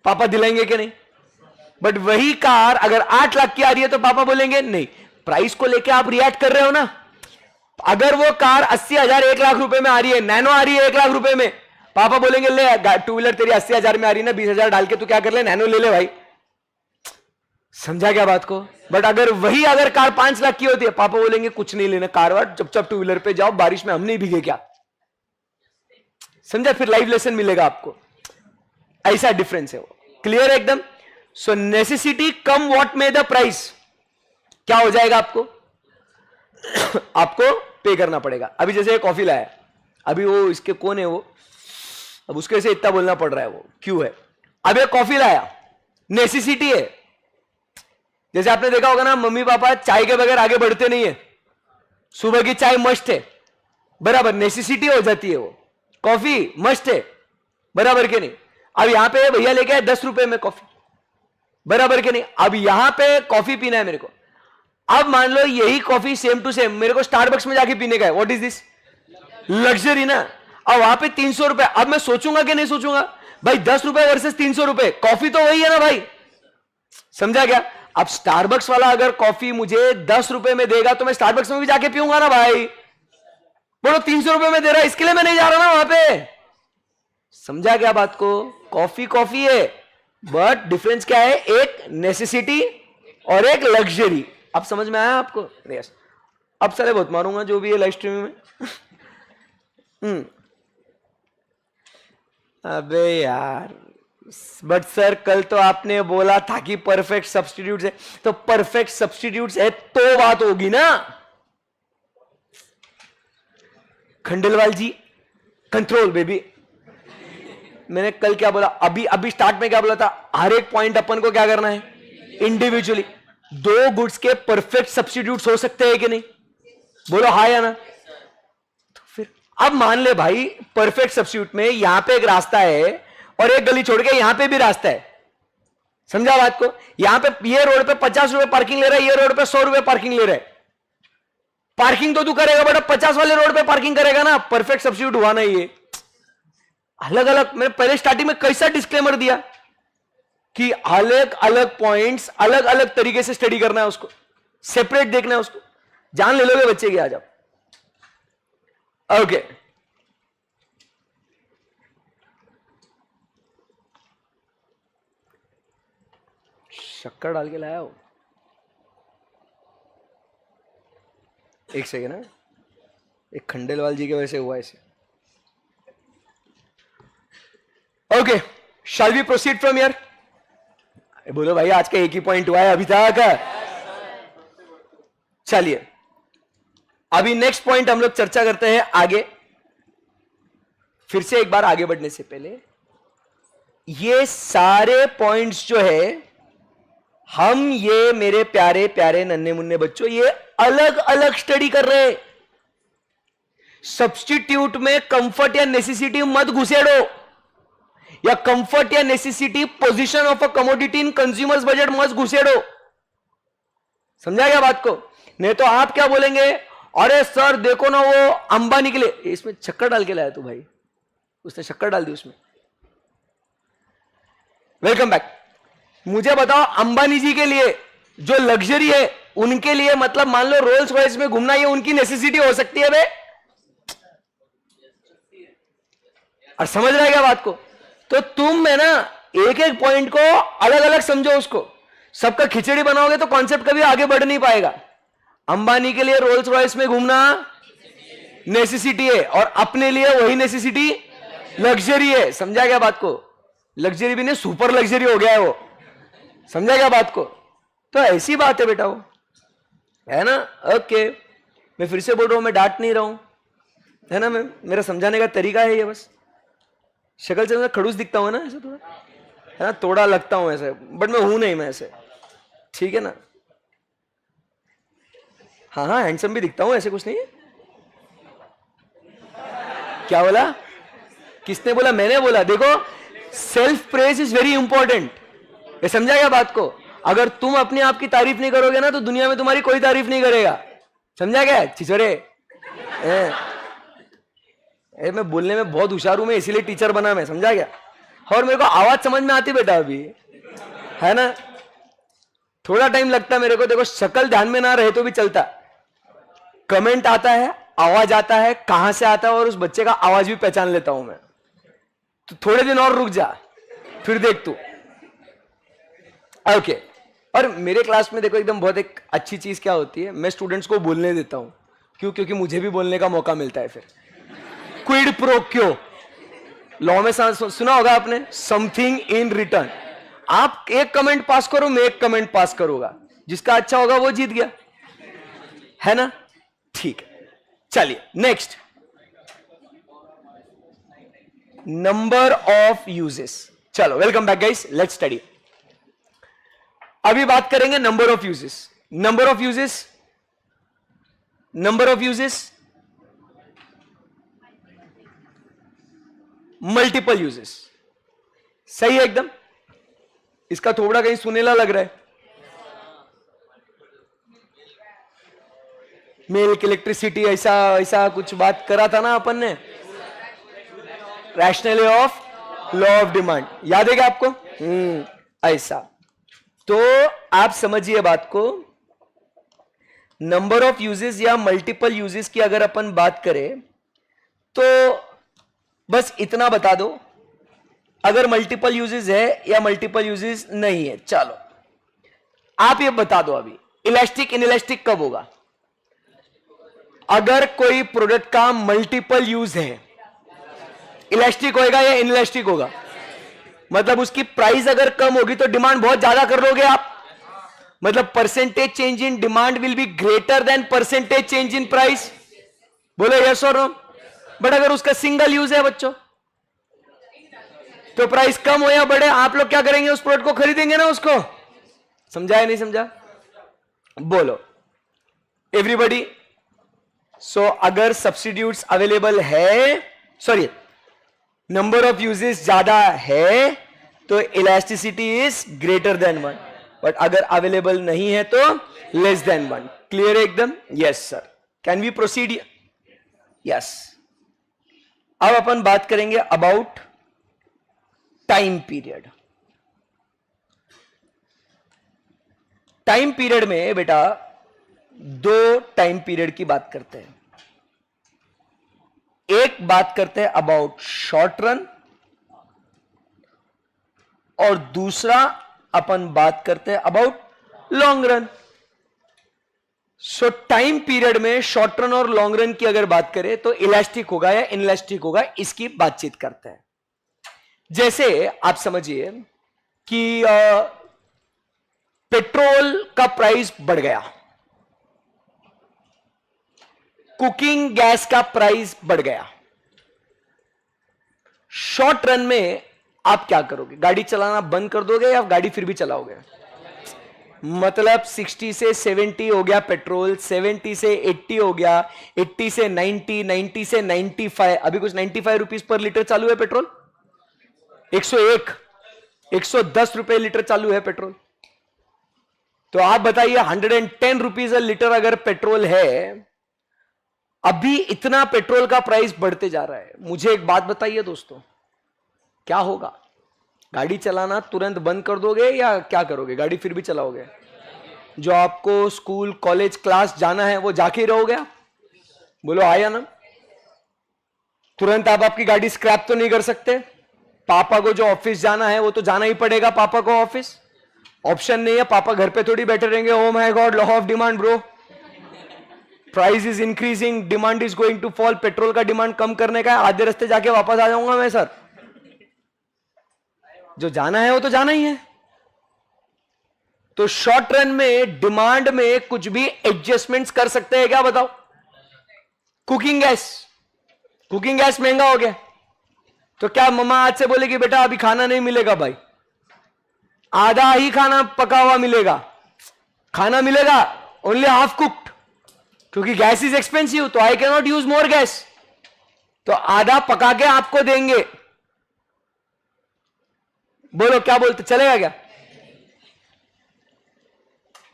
पापा दिलाएंगे कि नहीं? बट वही कार अगर 8 लाख की आ रही है तो पापा बोलेंगे नहीं. प्राइस को लेके आप रिएक्ट कर रहे हो ना. अगर वो कार 80,000 1 लाख रुपए में आ रही है, नैनो आ रही है 1 लाख रुपए में, पापा बोलेंगे ले 2 व्हीलर तेरी 80,000 में आ रही है ना, 20,000 डाल के तू क्या कर ले, नैनो ले ले भाई. समझा क्या बात को? बट अगर कार 5 लाख की होती है, पापा बोलेंगे कुछ नहीं लेना, कार वार चुपचाप 2 व्हीलर पे जाओ, बारिश में हम नहीं भीगे क्या. समझा? फिर लाइव लेसन मिलेगा आपको. ऐसा डिफरेंस है वो. क्लियर है एकदम? सो नेसेसिटी कम व्हाट में द प्राइस, क्या हो जाएगा आपको? आपको पे करना पड़ेगा. अभी जैसे कॉफी लाया, अभी वो इसके कौन है वो, अब उसके से इतना बोलना पड़ रहा है, वो क्यों है? अब एक कॉफी लाया, नेसेसिटी है. जैसे आपने देखा होगा ना, मम्मी पापा चाय के बगैर आगे बढ़ते नहीं है. सुबह की चाय मस्ट है, बराबर, नेसेसिटी हो जाती है वो. कॉफी मस्ट है, बराबर के नहीं? अब यहां पे भैया लेके आए 10 रुपए में कॉफी, बराबर के नहीं? अब यहां पे कॉफी पीना है मेरे को. अब मान लो यही कॉफी सेम टू सेम मेरे को स्टारबक्स में जाके पीने का है. What is this? लग्जरी ना. अब वहां पे 300 रुपए. अब मैं सोचूंगा कि नहीं सोचूंगा भाई, 10 रुपए वर्सेस 300 रुपए, कॉफी तो वही है ना भाई. समझा क्या? अब स्टारबक्स वाला अगर कॉफी मुझे 10 रुपए में देगा तो मैं स्टारबक्स में भी जाके पीऊंगा ना भाई. बोलो 300 रुपए में दे रहा है, इसके लिए मैं नहीं जा रहा ना वहां पे. समझा क्या बात को? कॉफी कॉफी है, बट डिफरेंस क्या है? एक नेसेसिटी और एक लग्जरी. अब समझ में आया आपको? यस. अब सारे बहुत मारूंगा जो भी है लाइव स्ट्रीमिंग में. अबे यार, बट सर कल तो आपने बोला था कि परफेक्ट सब्स्टिट्यूट्स है, तो परफेक्ट सब्स्टिट्यूट्स है तो बात होगी ना. खंडेलवाल जी, कंट्रोल बेबी. मैंने कल क्या बोला? अभी स्टार्ट में क्या बोला था? हर एक पॉइंट अपन को क्या करना है? इंडिविजुअली. 2 गुड्स के परफेक्ट सब्स्टिट्यूट्स हो सकते हैं कि नहीं? बोलो हाँ या ना. तो फिर अब मान ले भाई, परफेक्ट सब्स्टिट्यूट में यहां पे एक रास्ता है और एक गली छोड़ के यहां पे भी रास्ता है. समझा बात को? यहां पे ये रोड पे 50 रुपए पार्किंग ले रहा है, ये रोड पे 100 रुपए पार्किंग ले रहा है. पार्किंग तो तू करेगा बट 50 वाले रोड पे पार्किंग करेगा ना. परफेक्ट सब्स्टिट्यूट हुआ ना ये. अलग अलग, मैंने पहले स्टार्टिंग में कैसा डिस्क्लेमर दिया कि अलग अलग पॉइंट्स अलग अलग तरीके से स्टडी करना है, उसको सेपरेट देखना है, उसको जान ले लोगे बच्चे की आज आप। ओके शक्कर डाल के लाया हो, एक सेकेंड है, एक खंडेलवाल जी की वजह से हुआ ऐसे। Okay shall we proceed from here. बोलो भाई आज का एक ही पॉइंट हुआ है अभी तक। चलिए अभी नेक्स्ट पॉइंट हम लोग चर्चा करते हैं आगे। फिर से एक बार आगे बढ़ने से पहले ये सारे पॉइंट्स जो है हम ये मेरे प्यारे प्यारे नन्हे मुन्ने बच्चों ये अलग अलग स्टडी कर रहे हैं। सब्स्टिट्यूट में कंफर्ट या नेसेसिटी मत घुसेड़ो, या कंफर्ट या necessity position of a commodity in consumers budget मत घुसेड़ो। समझा गया बात को? नहीं तो आप क्या बोलेंगे, अरे सर देखो ना वो अंबानी के लिए, इसमें शक्कर डाल के लाया तू भाई, उसने शक्कर डाल दी उसमें। Welcome back. मुझे बताओ अंबानी जी के लिए जो लग्जरी है उनके लिए, मतलब मान लो रोल्स रॉयस में घूमना, ये उनकी नेसेसिटी हो सकती है बे? और समझ रहा है क्या बात को? तो तुम है ना एक एक पॉइंट को अलग अलग समझो, उसको सबका खिचड़ी बनाओगे तो कॉन्सेप्ट कभी आगे बढ़ नहीं पाएगा। अंबानी के लिए रोल्स रॉयस में घूमना नेसेसिटी है, और अपने लिए वही नेसेसिटी लग्जरी है। समझा क्या बात को? लग्जरी भी नहीं, सुपर लग्जरी हो गया है वो। समझा क्या बात को? तो ऐसी बात है बेटा, वो है ना। ओके मैं फिर से बोल रहा हूं, मैं डांट नहीं रहा हूं, है ना। मैं मेरा समझाने का तरीका है ये, बस शक्ल से मैं खड़ूस दिखता हूं ना ऐसे थोड़ा, है ना, थोड़ा लगता हूं ऐसे, बट मैं हूं नहीं, मैं ऐसे, ठीक है ना। हाँ हाँ हैंडसम भी दिखता हूं, ऐसे कुछ नहीं है। क्या बोला? किसने बोला? मैंने बोला। देखो self praise is very important, ये समझा क्या बात को? अगर तुम अपने आप की तारीफ नहीं करोगे ना तो दुनिया में तुम्हारी कोई तारीफ नहीं करेगा। समझा क्या छिछोरे? मैं बोलने में बहुत होशियार हूं, मैं इसीलिए टीचर बना मैं। समझा क्या? और मेरे को आवाज समझ में आती बेटा अभी, है ना। थोड़ा टाइम लगता मेरे को, देखो शक्ल ध्यान में ना रहे तो भी चलता। कमेंट आता है, आवाज आता है, कहां से आता है, और उस बच्चे का आवाज भी पहचान लेता हूं मैं। तो थोड़े दिन और रुक जा, फिर देख तू। ओके और मेरे क्लास में देखो एकदम बहुत एक अच्छी चीज क्या होती है, मैं स्टूडेंट्स को बोलने देता हूं। क्यों? क्योंकि मुझे भी बोलने का मौका मिलता है। फिर क्विड प्रो क्यो, लॉ में सुना होगा आपने, समथिंग इन रिटर्न। आप एक कमेंट पास करो, मैं एक कमेंट पास करूंगा, जिसका अच्छा होगा वो जीत गया, है ना। ठीक है चलिए नेक्स्ट, नंबर ऑफ यूजेस। चलो welcome back guys, let's study. अभी बात करेंगे number of uses. Number of uses, number of uses, multiple uses. सही है एकदम। इसका थोड़ा कहीं सुनेला लग रहा है। मिल्क, इलेक्ट्रिसिटी, ऐसा ऐसा कुछ बात करा था ना अपन ने, rational of law of demand, याद है क्या आपको? ऐसा। तो आप समझिए बात को, नंबर ऑफ यूजेस या मल्टीपल यूजेस की अगर अपन बात करें तो बस इतना बता दो, अगर मल्टीपल यूजेस है या मल्टीपल यूजेस नहीं है। चलो आप ये बता दो अभी, इलास्टिक इनइलास्टिक कब होगा? अगर कोई प्रोडक्ट का मल्टीपल यूज है, इलास्टिक होएगा या इनइलास्टिक होगा? मतलब उसकी प्राइस अगर कम होगी तो डिमांड बहुत ज्यादा कर लोगे आप, मतलब percentage change in demand will be greater than percentage change in price. बोलो यस और नो। बट अगर उसका सिंगल यूज है बच्चों, तो प्राइस कम हो या बढ़े, आप लोग क्या करेंगे? उस प्रोडक्ट को खरीदेंगे ना उसको। समझा या नहीं समझा? बोलो एवरीबॉडी। सो अगर सब्स्टिट्यूट्स अवेलेबल है, सॉरी नंबर ऑफ यूजेस ज्यादा है तो elasticity is greater than 1, but अगर अवेलेबल नहीं है तो लेस देन 1। क्लियर है एकदम? Yes sir. Can we proceed? Yes. अब अपन बात करेंगे about time period. Time period में बेटा दो टाइम पीरियड की बात करते हैं। एक बात करते हैं अबाउट शॉर्ट रन और दूसरा अपन बात करते हैं about long run. So time period में शॉर्ट रन और लॉन्ग रन की अगर बात करें तो इलास्टिक होगा या इनइलास्टिक होगा, इसकी बातचीत करते हैं। जैसे आप समझिए कि पेट्रोल का प्राइस बढ़ गया, कुकिंग गैस का प्राइस बढ़ गया। शॉर्ट रन में आप क्या करोगे? गाड़ी चलाना बंद कर दोगे या गाड़ी फिर भी चलाओगे? मतलब 60 से 70 हो गया पेट्रोल, 70 से 80 हो गया, 80 से 90, 90 से 95, अभी कुछ 95 रुपीज पर लीटर चालू है पेट्रोल, 101, 110 रुपए लीटर चालू है पेट्रोल। तो आप बताइए 110 रुपीज लीटर अगर पेट्रोल है, अभी इतना पेट्रोल का प्राइस बढ़ते जा रहा है। मुझे एक बात बताइए दोस्तों, क्या होगा? गाड़ी चलाना तुरंत बंद कर दोगे या क्या करोगे? गाड़ी फिर भी चलाओगे? जो आपको स्कूल कॉलेज क्लास जाना है वो जाके ही रहोगे आप? बोलो आया ना? तुरंत आप आपकी गाड़ी स्क्रैप तो नहीं कर सकते। पापा को जो ऑफिस जाना है वो तो जाना ही पड़ेगा पापा को ऑफिस, ऑप्शन नहीं है। पापा घर पे थोड़ी बैठे रहेंगे। Oh my God, law of demand bro, price is increasing, demand is going to fall. Petrol का डिमांड कम करने का है, आधे रास्ते जाके वापस आ जाऊंगा मैं सर। जो जाना है वो तो जाना ही है। तो शॉर्ट रन में डिमांड में कुछ भी एडजस्टमेंट्स कर सकते हैं क्या? बताओ। कुकिंग गैस महंगा हो गया तो क्या मम्मा आज से बोलेगी बेटा अभी खाना नहीं मिलेगा भाई, आधा ही खाना पका हुआ मिलेगा, खाना मिलेगा ओनली हाफ कुक्ड, क्योंकि गैस इज एक्सपेंसिव तो I can not use more gas, तो आधा पका के आपको देंगे। बोलो क्या बोलते, चलेगा क्या?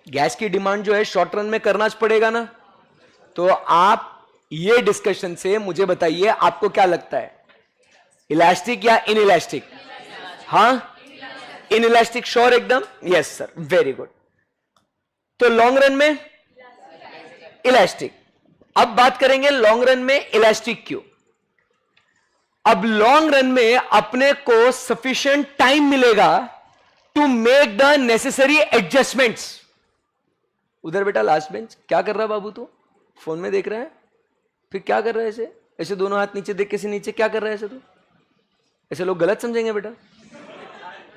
गैस की डिमांड जो है शॉर्ट रन में करना पड़ेगा ना। तो आप ये डिस्कशन से मुझे बताइए आपको क्या लगता है, इलास्टिक या इनइलास्टिक? हाँ इनइलास्टिक, श्योर एकदम? Yes sir, very good. तो लॉन्ग रन में इलास्टिक। अब बात करेंगे लॉन्ग रन में इलास्टिक क्यों। अब लॉन्ग रन में अपने को सफिशिएंट टाइम मिलेगा to make the necessary adjustments. उधर बेटा लास्ट बेंच क्या कर रहा है बाबू? तू फोन में देख रहा है, फिर क्या कर रहा है ऐसे ऐसे दोनों हाथ नीचे देख के से नीचे क्या कर रहा है ऐसे? तू ऐसे लोग गलत समझेंगे बेटा,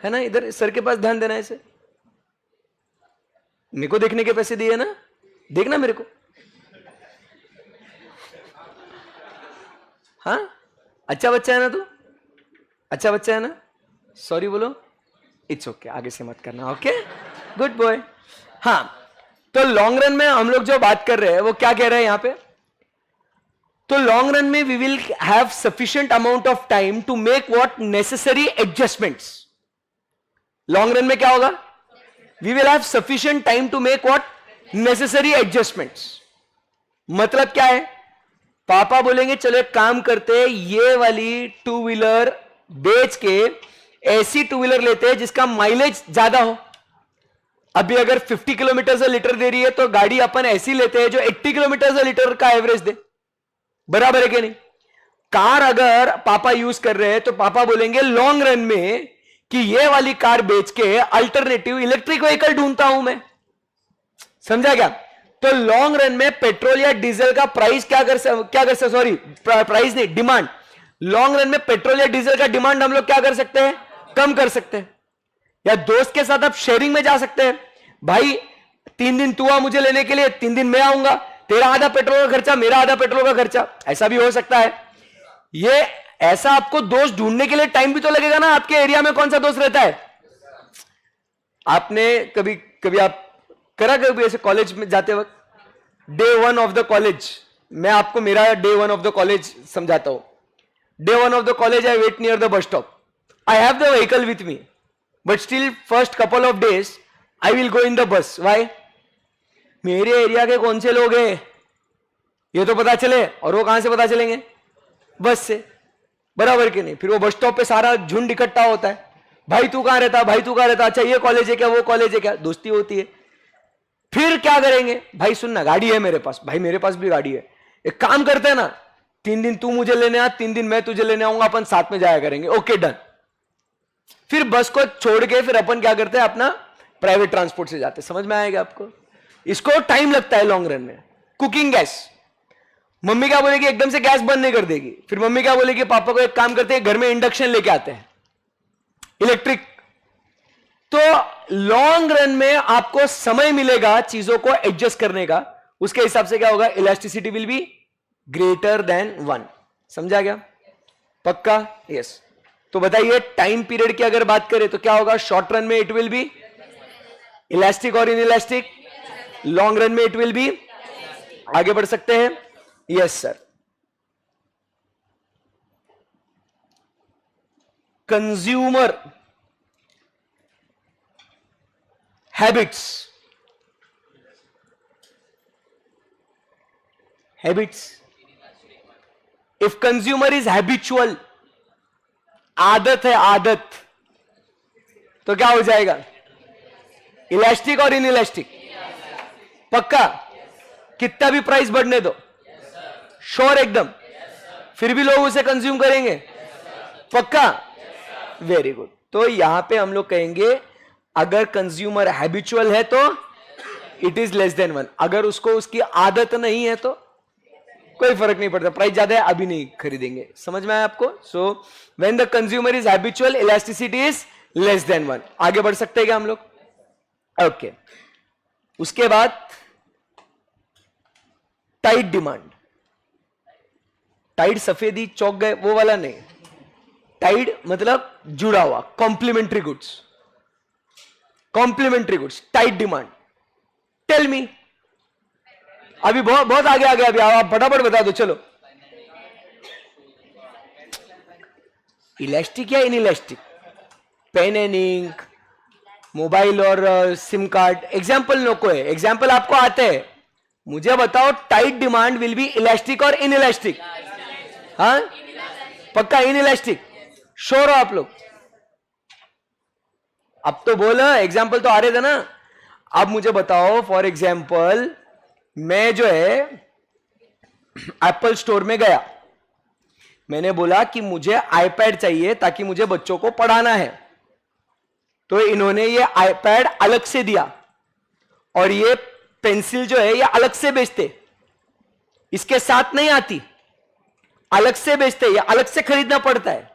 है ना? इधर सर के पास ध्यान देना है। ऐसे मेरे को देखने के पैसे दिए ना, देखना मेरे को। हाँ अच्छा बच्चा है ना तू, अच्छा बच्चा है ना? सॉरी बोलो, इट्स ओके, आगे से मत करना, ओके गुड बॉय। हाँ तो लॉन्ग रन में हम लोग जो बात कर रहे हैं वो क्या कह रहे हैं यहां पे? तो लॉन्ग रन में we will have sufficient amount of time to make what necessary adjustments. Long run में क्या होगा? We will have sufficient time to make what necessary adjustments. मतलब क्या है? पापा बोलेंगे चलो एक काम करते हैं, ये वाली टू व्हीलर बेच के ऐसी टू व्हीलर लेते हैं जिसका माइलेज ज्यादा हो। अभी अगर 50 किलोमीटर से लीटर दे रही है तो गाड़ी अपन ऐसी लेते हैं जो 80 किलोमीटर से लीटर का एवरेज दे। बराबर है कि नहीं? कार अगर पापा यूज कर रहे हैं तो पापा बोलेंगे लॉन्ग रन में कि ये वाली कार बेच के अल्टरनेटिव इलेक्ट्रिक व्हीकल ढूंढता हूं मैं। समझा क्या? तो लॉन्ग रन में पेट्रोल या डीजल का प्राइस क्या कर सकते, सॉरी प्राइस नहीं, डिमांड। लॉन्ग रन में पेट्रोल या डीजल का डिमांड हम लोग क्या कर सकते हैं? कम कर सकते हैं। या दोस्त के साथ आप शेयरिंग में जा सकते हैं, भाई 3 दिन तू आ मुझे लेने के लिए, 3 दिन मैं आऊंगा, तेरा आधा पेट्रोल का खर्चा मेरा आधा पेट्रोल का खर्चा, ऐसा भी हो सकता है। ये ऐसा आपको दोस्त ढूंढने के लिए टाइम भी तो लगेगा ना। आपके एरिया में कौन सा दोस्त रहता है? आपने कभी कभी आप करा कभी ऐसे कॉलेज में जाते वक्त, डे 1 ऑफ द कॉलेज, मैं आपको मेरा डे 1 ऑफ द कॉलेज समझाता हूं। Day 1 of the college I wait near the bus stop, I have the vehicle with me, but still first couple of days I will go in the bus. Why? मेरे area के कौन से लोग हैं ये तो पता चले, और वो कहां से पता चलेंगे? बस से। बराबर कि नहीं? फिर वो बस स्टॉप पे सारा झुंड इकट्ठा होता है, भाई तू कहां रहता, भाई तू कहां रहता, अच्छा ये कॉलेज है क्या, वो कॉलेज है क्या, दोस्ती होती है। फिर क्या करेंगे, भाई सुनना गाड़ी है मेरे पास, भाई मेरे पास भी गाड़ी है, एक काम करते हैं ना, 3 दिन तू मुझे लेने आ, 3 दिन मैं तुझे लेने आऊंगा, अपन साथ में जाया करेंगे, ओके डन। फिर बस को छोड़ के फिर अपन क्या करते हैं, अपना प्राइवेट ट्रांसपोर्ट से जाते हैं। समझ में आएगा आपको? इसको टाइम लगता है लॉन्ग रन में। कुकिंग गैस, मम्मी क्या बोलेगी, एकदम से गैस बंद नहीं कर देगी, फिर मम्मी क्या बोलेगी, पापा को एक काम करते हैं, घर में इंडक्शन लेके आते हैं इलेक्ट्रिक। तो लॉन्ग रन में आपको समय मिलेगा चीजों को एडजस्ट करने का, उसके हिसाब से क्या होगा, elasticity will be greater than 1। समझा गया? पक्का? यस। तो बताइए टाइम पीरियड की अगर बात करें तो क्या होगा, शॉर्ट रन में इट विल बी इलास्टिक और इनइलास्टिक, लॉन्ग रन में इट विल बी, आगे बढ़ सकते हैं? Yes sir. Consumer habits, if consumer is habitual, आदत है आदत, तो क्या हो जाएगा, इलास्टिक और इनइलास्टिक। पक्का? कितना भी प्राइस बढ़ने दो, श्योर एकदम, फिर भी लोग उसे कंज्यूम करेंगे। पक्का? Very good. तो यहां पे हम लोग कहेंगे अगर कंज्यूमर हैबिचुअल है तो इट इज लेस देन 1, अगर उसको उसकी आदत नहीं है तो कोई फर्क नहीं पड़ता, प्राइस ज्यादा है अभी नहीं खरीदेंगे। समझ में आया आपको? So when the consumer is habitual, elasticity is less than 1। आगे बढ़ सकते हैं क्या हम लोग? ओके। उसके बाद टाइट डिमांड, टाइट सफेदी चौक गए वो वाला नहीं, टाइट मतलब जुड़ा हुआ, complementary goods, complementary goods, tight demand. Tell me, अभी बहुत बहुत आगे आ गया, अभी आप फटाफट बता दो। चलो, इलास्टिक या inelastic, pen and ink, mobile और सिम कार्ड, एग्जाम्पल नको है, एग्जाम्पल आपको आते हैं, मुझे बताओ tight demand will be elastic और इनइलास्टिक? हाँ पक्का इनइलास्टिक, श्योर हो आप लोग? अब तो बोला, एग्जाम्पल तो आ रहे थे ना। अब मुझे बताओ, फॉर एग्जाम्पल मैं जो है एप्पल स्टोर में गया, मैंने बोला कि मुझे आईपैड चाहिए ताकि मुझे बच्चों को पढ़ाना है, तो इन्होंने ये आईपैड अलग से दिया और ये पेंसिल जो है ये अलग से बेचते, इसके साथ नहीं आती, अलग से बेचते, ये अलग से खरीदना पड़ता है।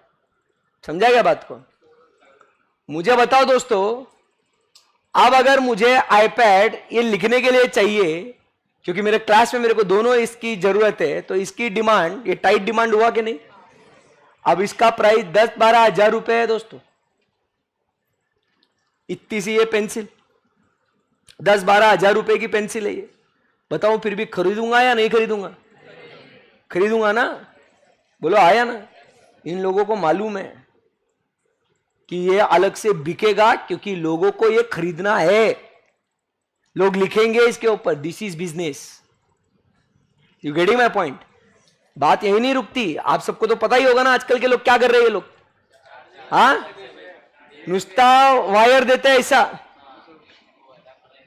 समझा क्या बात को? मुझे बताओ दोस्तों, अब अगर मुझे आईपैड ये लिखने के लिए चाहिए, क्योंकि मेरे क्लास में मेरे को दोनों इसकी जरूरत है, तो इसकी डिमांड, ये टाइट डिमांड हुआ कि नहीं? अब इसका प्राइस 10-12 हजार रुपए है दोस्तों, इतनी सी ये पेंसिल 10-12 हजार रुपए की पेंसिल है ये। बताओ फिर भी खरीदूंगा या नहीं खरीदूंगा? खरीदूंगा ना? बोलो आया ना? इन लोगों को मालूम है कि ये अलग से बिकेगा, क्योंकि लोगों को ये खरीदना है, लोग लिखेंगे इसके ऊपर, this is business. You getting my point? बात यही नहीं रुकती, आप सबको तो पता ही होगा ना आजकल के लोग क्या कर रहे हैं। ये लोग हाँ नुस्ता वायर देते हैं, ऐसा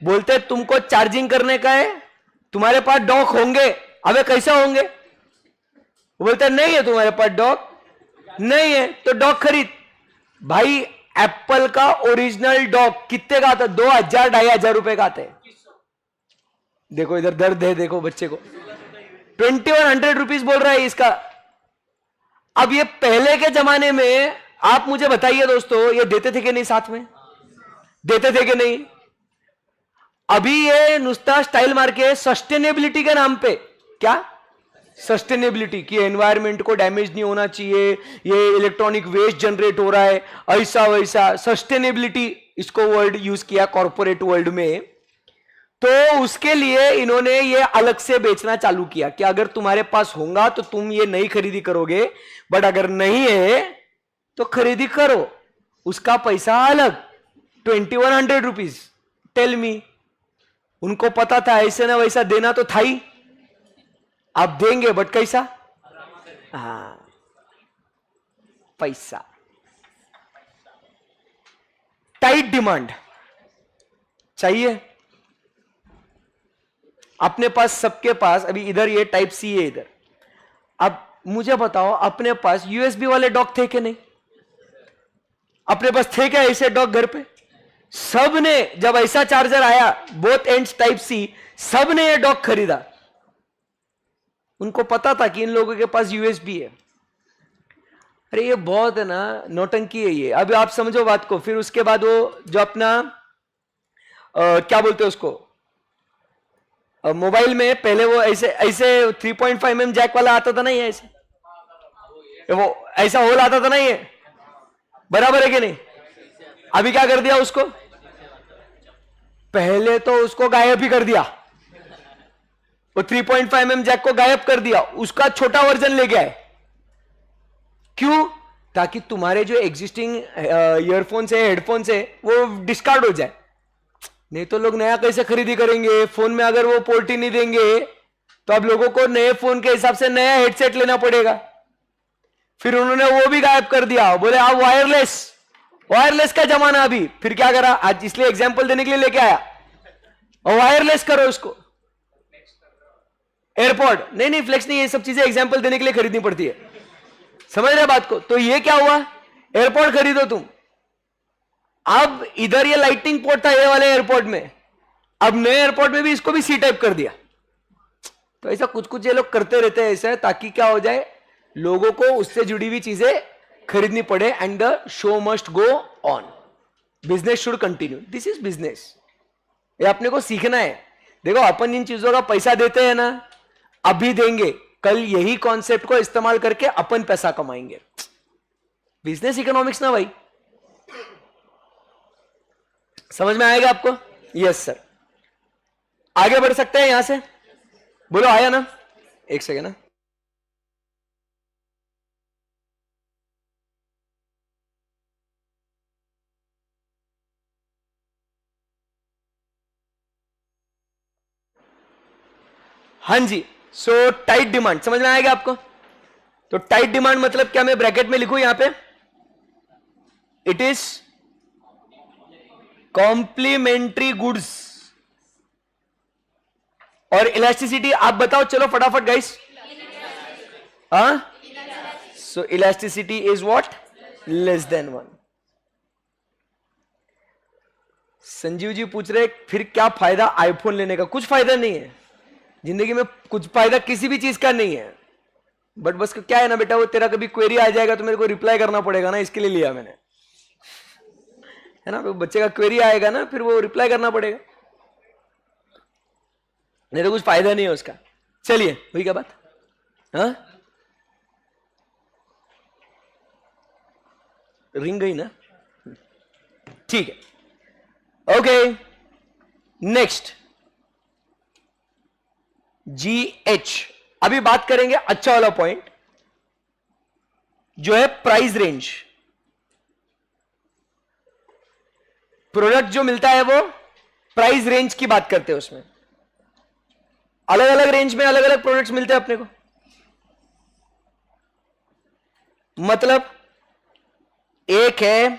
बोलते तुमको चार्जिंग करने का है, तुम्हारे पास डॉक होंगे। अबे कैसा होंगे? बोलते नहीं है तुम्हारे पास डॉक, नहीं है तो डॉक खरीद। भाई एप्पल का ओरिजिनल डॉक कितने का आता? 2000-2500 रुपए का आता है। देखो इधर दर्द है, देखो बच्चे को 2100 रुपीज बोल रहा है इसका। अब ये पहले के जमाने में आप मुझे बताइए दोस्तों, ये देते थे कि नहीं? साथ में देते थे कि नहीं? अभी ये नुस्ता स्टाइल मार के सस्टेनेबिलिटी के नाम पे, क्या सस्टेनेबिलिटी की, एनवायरमेंट को डैमेज नहीं होना चाहिए, ये इलेक्ट्रॉनिक वेस्ट जनरेट हो रहा है, ऐसा वैसा सस्टेनेबिलिटी इसको वर्ड यूज किया कॉर्पोरेट वर्ल्ड में। तो उसके लिए इन्होंने ये अलग से बेचना चालू किया कि अगर तुम्हारे पास होगा तो तुम ये नई खरीदी करोगे, बट अगर नहीं है तो खरीदी करो, उसका पैसा अलग, 2100 रुपीज। टेल मी, उनको पता था ऐसे ना वैसा देना तो था ही, आप देंगे बट कैसा? हाँ पैसा। टाइट डिमांड चाहिए अपने पास, सबके पास। अभी इधर ये टाइप सी है इधर। अब मुझे बताओ, अपने पास यूएसबी वाले डॉक थे कि नहीं? अपने पास थे क्या ऐसे डॉक घर पे? सबने जब ऐसा चार्जर आया बोथ एंड्स टाइप सी, सबने ये डॉक खरीदा। उनको पता था कि इन लोगों के पास यूएसबी है। अरे ये बहुत है ना, नौटंकी है ये। अभी आप समझो बात को। फिर उसके बाद वो जो अपना क्या बोलते हैं उसको, मोबाइल में पहले वो ऐसे ऐसे 3.5 mm जैक वाला आता था ना, ये ऐसे वो ऐसा होल आता था ना, ये बराबर है कि नहीं? अभी क्या कर दिया उसको? पहले तो उसको गायब ही कर दिया, वो 3.5 mm जैक को गायब कर दिया, उसका छोटा वर्जन लेके आए। क्यों? ताकि तुम्हारे जो एग्जिस्टिंग ईयरफोन्स है, हेडफोन्स है, वो डिस्कार्ड हो जाए। नहीं तो लोग नया कैसे खरीदी करेंगे? फोन में अगर वो पोर्ट ही नहीं देंगे तो अब लोगों को नए फोन के हिसाब से नया हेडसेट लेना पड़ेगा। फिर उन्होंने वो भी गायब कर दिया, बोले आप वायरलेस, वायरलेस का जमाना अभी। फिर क्या करा आज, इसलिए एग्जांपल देने के लिए लेके आया, और वायरलेस करो इसको। एयरपॉड नहीं, नहीं फ्लेक्स नहीं, ये सब चीजें एग्जांपल देने के लिए खरीदनी पड़ती है। समझ रहे बात को? तो ये क्या हुआ, एयरपॉड खरीदो तुम। अब इधर ये लाइटिंग पोर्ट था ये वाले एयरपोर्ट में, अब नए एयरपोर्ट में भी इसको भी सी टाइप कर दिया। तो ऐसा कुछ कुछ ये लोग करते रहते हैं ऐसा, ताकि क्या हो जाए, लोगों को उससे जुड़ी हुई चीजें खरीदनी पड़े। And the show must go on, business should continue. This is business, ये अपने को सीखना है। देखो अपन इन चीजों का पैसा देते हैं ना, अभी देंगे, कल यही कॉन्सेप्ट को इस्तेमाल करके अपन पैसा कमाएंगे। बिजनेस इकोनॉमिक्स ना भाई, समझ में आएगा आपको? Yes sir. आगे बढ़ सकते हैं यहां से? बोलो आया ना? एक सेकेंड ना। हाँ जी। सो टाइट डिमांड समझ में आएगा आपको? तो टाइट डिमांड मतलब क्या, मैं ब्रैकेट में लिखूं यहां पे, इट इज कॉम्प्लीमेंट्री गुड्स। और इलास्टिसिटी आप बताओ, चलो फटाफट गाइस। हाँ, so elasticity is what? Less than 1। Sanjeev ji पूछ रहे फिर क्या फायदा आईफोन लेने का? कुछ फायदा नहीं है जिंदगी में, कुछ फायदा किसी भी चीज का नहीं है। बट बस क्या है ना बेटा, वो तेरा कभी क्वेरी आ जाएगा तो मेरे को रिप्लाई करना पड़ेगा ना, इसके लिए लिया मैंने, है ना? तो बच्चे का क्वेरी आएगा ना, फिर वो रिप्लाई करना पड़ेगा, नहीं तो कुछ फायदा नहीं है उसका। चलिए हुई क्या बात? हाँ, रिंग गई ना? ठीक है, ओके। Next GH। अभी बात करेंगे अच्छा वाला पॉइंट जो है प्राइस रेंज। प्रोडक्ट जो मिलता है वो प्राइस रेंज की बात करते हैं। उसमें अलग अलग रेंज में अलग अलग प्रोडक्ट्स मिलते हैं अपने को। मतलब एक है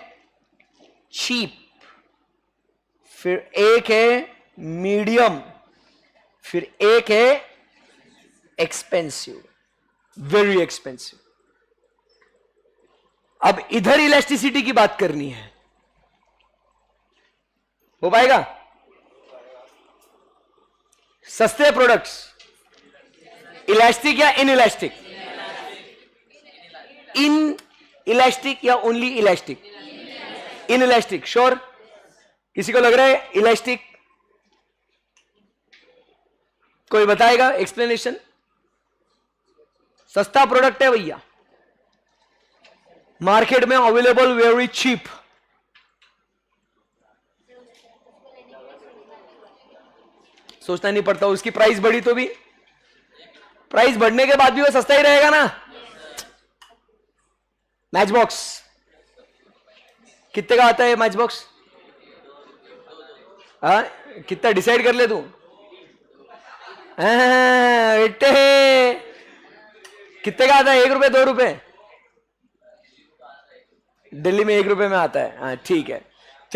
चीप, फिर एक है मीडियम, फिर एक है एक्सपेंसिव, वेरी एक्सपेंसिव। अब इधर इलास्टिसिटी की बात करनी है, हो पाएगा? सस्ते प्रोडक्ट्स इलास्टिक या इन इलास्टिक? इन इलास्टिक या only elastic? In elastic. Sure? किसी को लग रहा है इलास्टिक? कोई बताएगा एक्सप्लेनेशन? सस्ता प्रोडक्ट है भैया, मार्केट में अवेलेबल, वेरी चीप। सोचना नहीं पड़ता, उसकी प्राइस बढ़ी तो भी, प्राइस बढ़ने के बाद भी वो सस्ता ही रहेगा ना। मैच बॉक्स कितने का आता है? मैच बॉक्स हाँ, कितना डिसाइड कर ले तू। बेटे कितने का आता है? 1 रुपए 2 रुपए? दिल्ली में 1 रुपए में आता है। हाँ ठीक है,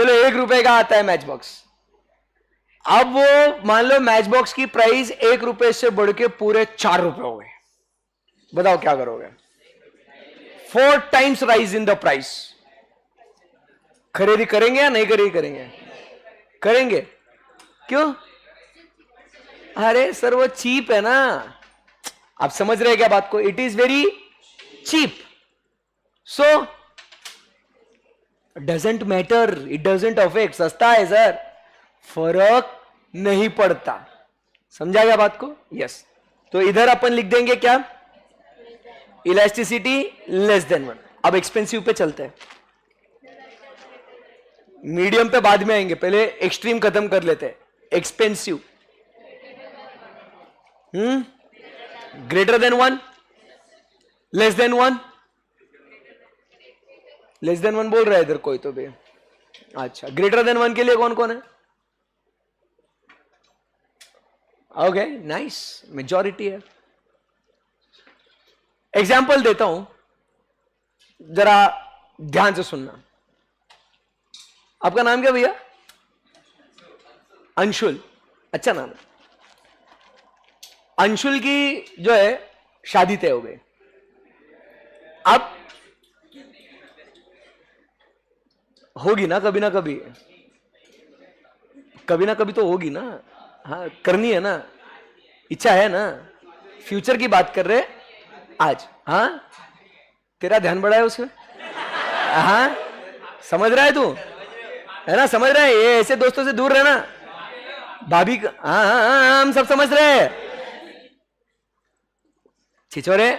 चलो 1 रुपए का आता है मैच बॉक्स। अब वो मान लो मैच बॉक्स की प्राइस 1 रुपए से बढ़ के पूरे 4 रुपए हो गए, बताओ क्या करोगे? 4 times rise in the price. खरीदी करेंगे या नहीं खरीदी करेंगे? करेंगे। क्यों? अरे सर वो चीप है ना, आप समझ रहे हैं क्या बात को? It is very cheap, so doesn't matter, it doesn't affect. सस्ता है सर, फर्क नहीं पड़ता। समझा गया बात को? यस। तो इधर अपन लिख देंगे क्या? Elasticity less than 1। अब एक्सपेंसिव पे चलते हैं, मीडियम पे बाद में आएंगे, पहले एक्सट्रीम खत्म कर लेते हैं। Expensive greater than 1, less than 1। Less than 1 बोल रहा है इधर कोई तो भी। अच्छा, ग्रेटर देन 1 के लिए कौन कौन है? ओके नाइस, मेजॉरिटी है। एग्जाम्पल देता हूं, जरा ध्यान से सुनना। आपका नाम क्या भैया? अंशुल, अच्छा नाम है। अंशुल की जो है शादी तय हो गई। अब होगी ना कभी ना कभी, कभी ना कभी तो होगी ना। हाँ करनी है ना, इच्छा है ना, फ्यूचर की बात कर रहे आज। हाँ तेरा ध्यान बढ़ा है उसमें। हाँ समझ रहा है तू, है ना? समझ रहा है, ये ऐसे दोस्तों से दूर रहना। भाभी हाँ हाँ हाँ हम सब समझ रहे हैं। छिछोरे,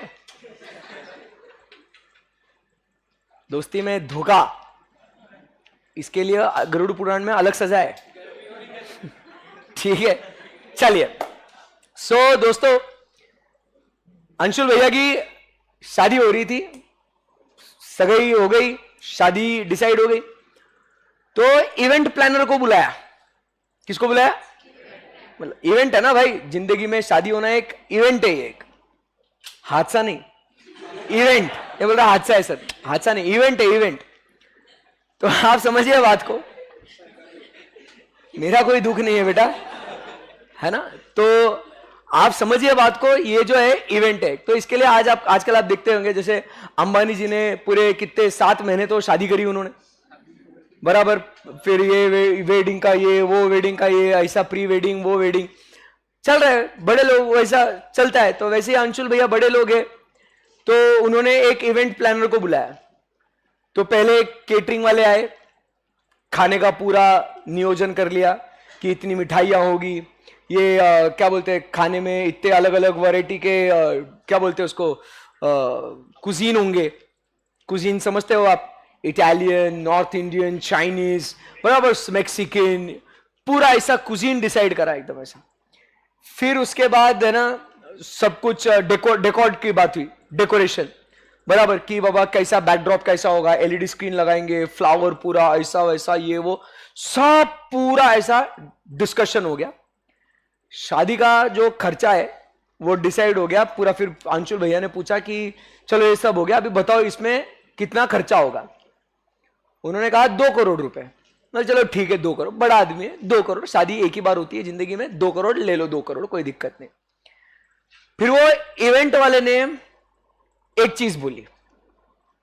दोस्ती में धोखा, इसके लिए गरुड़ पुराण में अलग सजा है। ठीक है चलिए। सो दोस्तों, अंशुल भैया की शादी हो रही थी, सगाई हो गई, शादी डिसाइड हो गई, तो इवेंट प्लानर को बुलाया। किसको बुलाया? मतलब इवेंट है ना भाई, जिंदगी में शादी होना एक इवेंट है, एक हादसा नहीं। इवेंट, ये बोल रहा हादसा है सर, हादसा नहीं, इवेंट है, इवेंट। तो आप समझिए बात को, मेरा कोई दुख नहीं है बेटा, है ना? तो आप समझिए बात को, ये जो है इवेंट है। तो इसके लिए आजकल आप देखते होंगे, जैसे अंबानी जी ने पूरे कितने 7 महीने तो शादी करी उन्होंने बराबर। फिर ये वेडिंग का ये, वो वेडिंग का ये, ऐसा प्री वेडिंग, वो वेडिंग चल रहा है। बड़े लोग वैसा चलता है, तो वैसे ही अंशुल भैया बड़े लोग हैं, तो उन्होंने एक इवेंट प्लानर को बुलाया। तो पहले केटरिंग वाले आए, खाने का पूरा नियोजन कर लिया कि इतनी मिठाइयाँ होगी, ये क्या बोलते हैं, खाने में इतने अलग अलग वैरायटी के क्या बोलते हैं उसको, कुजीन होंगे। कुजीन समझते हो आप? इटालियन, नॉर्थ इंडियन, चाइनीज, बराबर, मैक्सिकन, पूरा ऐसा कुजीन डिसाइड करा एकदम ऐसा। फिर उसके बाद है ना सब कुछ डेकोर की बात हुई, डेकोरेशन बराबर, कि बाबा कैसा बैकड्रॉप कैसा होगा, एलईडी स्क्रीन लगाएंगे, फ्लावर पूरा ऐसा वैसा, ये वो सब पूरा ऐसा डिस्कशन हो गया। शादी का जो खर्चा है वो डिसाइड हो गया पूरा। फिर अंशुल भैया ने पूछा कि चलो ये सब हो गया, अभी बताओ इसमें कितना खर्चा होगा। उन्होंने कहा 2 करोड़ रुपए। मतलब चलो ठीक है 2 करोड़, बड़ा आदमी है, 2 करोड़, शादी एक ही बार होती है जिंदगी में, 2 करोड़ ले लो, 2 करोड़ कोई दिक्कत नहीं। फिर वो इवेंट वाले ने एक चीज बोली,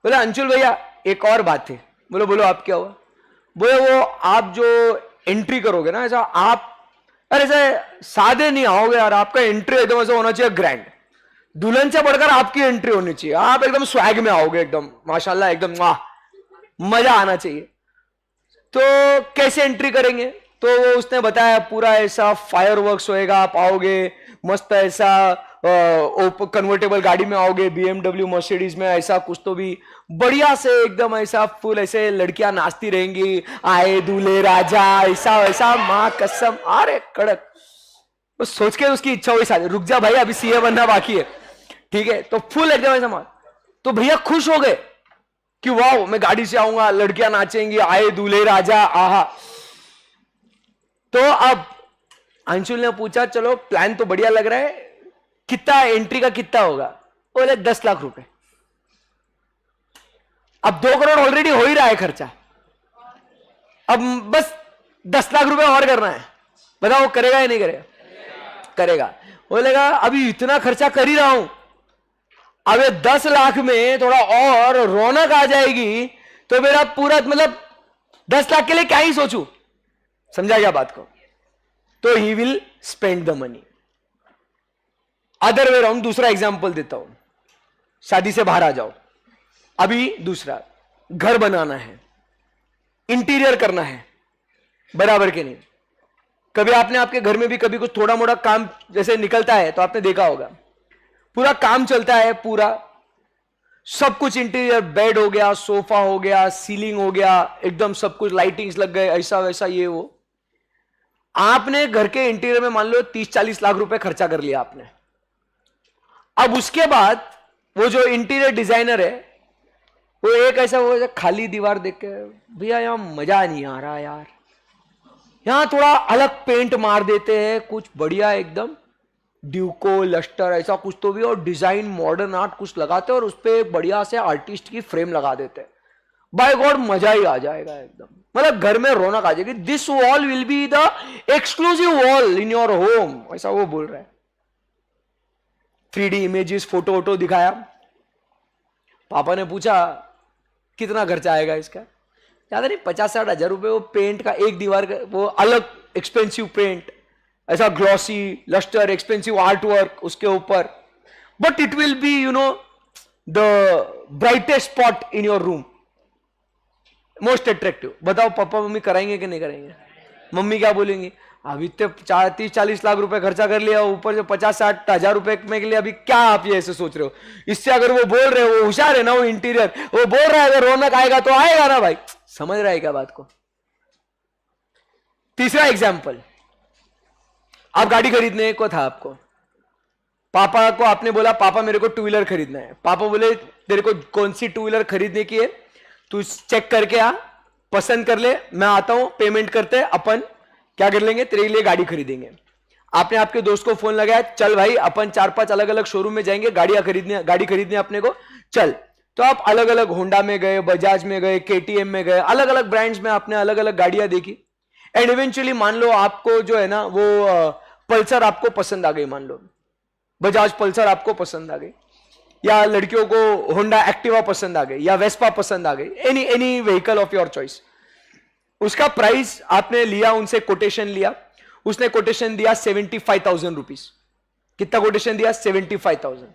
बोले अंशुल भैया एक और बात है। बोलो बोलो आप क्या हुआ? बोले वो आप जो एंट्री करोगे ना, ऐसा आप, अरे ऐसे सादे नहीं आओगे यार, आपका एंट्री एकदम ऐसा होना चाहिए ग्रैंड, दुल्हन से बढ़कर आपकी एंट्री होनी चाहिए, आप एकदम स्वैग में आओगे, एकदम माशाल्लाह, एकदम वाह, मजा आना चाहिए। तो कैसे एंट्री करेंगे? तो उसने बताया पूरा ऐसा फायरवर्क्स होएगा, आप आओगे मस्त ऐसा कन्वर्टेबल गाड़ी में आओगे, बीएमडब्ल्यू मर्सिडीज में, ऐसा कुछ तो भी बढ़िया से एकदम ऐसा फुल ऐसे लड़कियां नाचती रहेंगी, आए दूल्हे राजा, ऐसा वैसा, मां कसम, अरे कड़क। तो सोच के उसकी इच्छा हुई शादी, रुक जा भाई अभी सीए बनना बाकी है, ठीक है। तो फुल एकदम ऐसा मां, तो भैया खुश हो गए कि वाह मैं गाड़ी से आऊंगा, लड़कियां नाचेंगी, आए दूल्हे राजा, आहा। तो अब अंशुल ने पूछा चलो प्लान तो बढ़िया लग रहा है, कितना एंट्री का कितना होगा? बोले 10 लाख रुपए। अब 2 करोड़ ऑलरेडी हो ही रहा है खर्चा, अब बस 10 लाख रुपए और करना है, बताओ करेगा या नहीं करेगा? करेगा। बोलेगा अभी इतना खर्चा कर ही रहा हूं, अब 10 लाख में थोड़ा और रौनक आ जाएगी तो मेरा पूरा मतलब 10 लाख के लिए क्या ही सोचूं। समझा क्या बात को? तो he will spend the money. Other way round, दूसरा एग्जांपल देता हूं, शादी से बाहर आ जाओ, अभी दूसरा घर बनाना है, इंटीरियर करना है, बराबर के नहीं? कभी आपने आपके घर में भी कभी कुछ थोड़ा मोड़ा काम जैसे निकलता है तो आपने देखा होगा, पूरा काम चलता है, पूरा सब कुछ इंटीरियर, बेड हो गया, सोफा हो गया, सीलिंग हो गया, एकदम सब कुछ लाइटिंग्स लग गए, ऐसा वैसा ये वो। आपने घर के इंटीरियर में मान लो 30-40 लाख रुपए खर्चा कर लिया आपने। अब उसके बाद वो जो इंटीरियर डिजाइनर है वो एक ऐसा वो खाली दीवार देख के, भैया यहां मजा नहीं आ रहा यार, यहां थोड़ा अलग पेंट मार देते हैं, कुछ बढ़िया एकदम ड्यूको लस्टर ऐसा कुछ तो भी, और डिजाइन मॉडर्न आर्ट कुछ लगाते हैं और उस पर बढ़िया से आर्टिस्ट की फ्रेम लगा देते हैं। बाय गॉड मजा ही आ जाएगा एकदम, मतलब घर में रौनक आ जाएगी। This wall will be the exclusive wall in your home, ऐसा वो बोल रहा है। 3D इमेजेस, फोटो वोटो दिखाया, पापा ने पूछा कितना खर्चा आएगा इसका? ज्यादा नहीं, 50-60 हजार रुपए वो पेंट का, एक दीवार का वो अलग एक्सपेंसिव पेंट, ऐसा glossy lustre expensive art work उसके ऊपर, but it will be you know the brightest spot in your room, most attractive. बताओ पापा मम्मी कराएंगे कि नहीं कराएंगे? मम्मी क्या बोलेंगी? अभी इतने 30-40 लाख रुपए खर्चा कर लिया, ऊपर से 50-60 हजार रुपए में के लिए अभी क्या आप ये ऐसे सोच रहे हो? इससे अगर वो बोल रहे हो, वो होशियार है ना, वो इंटीरियर, वो बोल रहा है अगर रौनक आएगा तो आएगा ना भाई। समझ रहा है क्या बात को? तीसरा एग्जाम्पल, आप गाड़ी खरीदने को था आपको, पापा को आपने बोला पापा मेरे को 2 व्हीलर खरीदना है। पापा बोले तेरे को कौन सी 2 व्हीलर खरीदने की है, तू चेक करके आ, पसंद कर ले, मैं आता हूं, पेमेंट करते, अपन क्या कर लेंगे, तेरे लिए गाड़ी खरीदेंगे। आपने आपके दोस्त को फोन लगाया, चल भाई अपन 4-5 अलग अलग शोरूम में जाएंगे, गाड़ी खरीदने अपने को, चल। तो आप अलग अलग होंडा में गए, बजाज में गए, केटीएम में गए, अलग अलग ब्रांड्स में आपने अलग अलग गाड़ियां देखी, एंड इवेंचुअली मान लो आपको जो है ना वो पल्सर आपको पसंद आ गई, मान लो बजाज पल्सर आपको पसंद आ गई, या लड़कियों को होंडा एक्टिवा पसंद आ गई, या वेस्पा पसंद आ गई, any vehicle of your choice. उसका प्राइस आपने लिया, उनसे कोटेशन लिया, उसने कोटेशन दिया 75,000 रुपीज। कितना कोटेशन दिया? 75,000।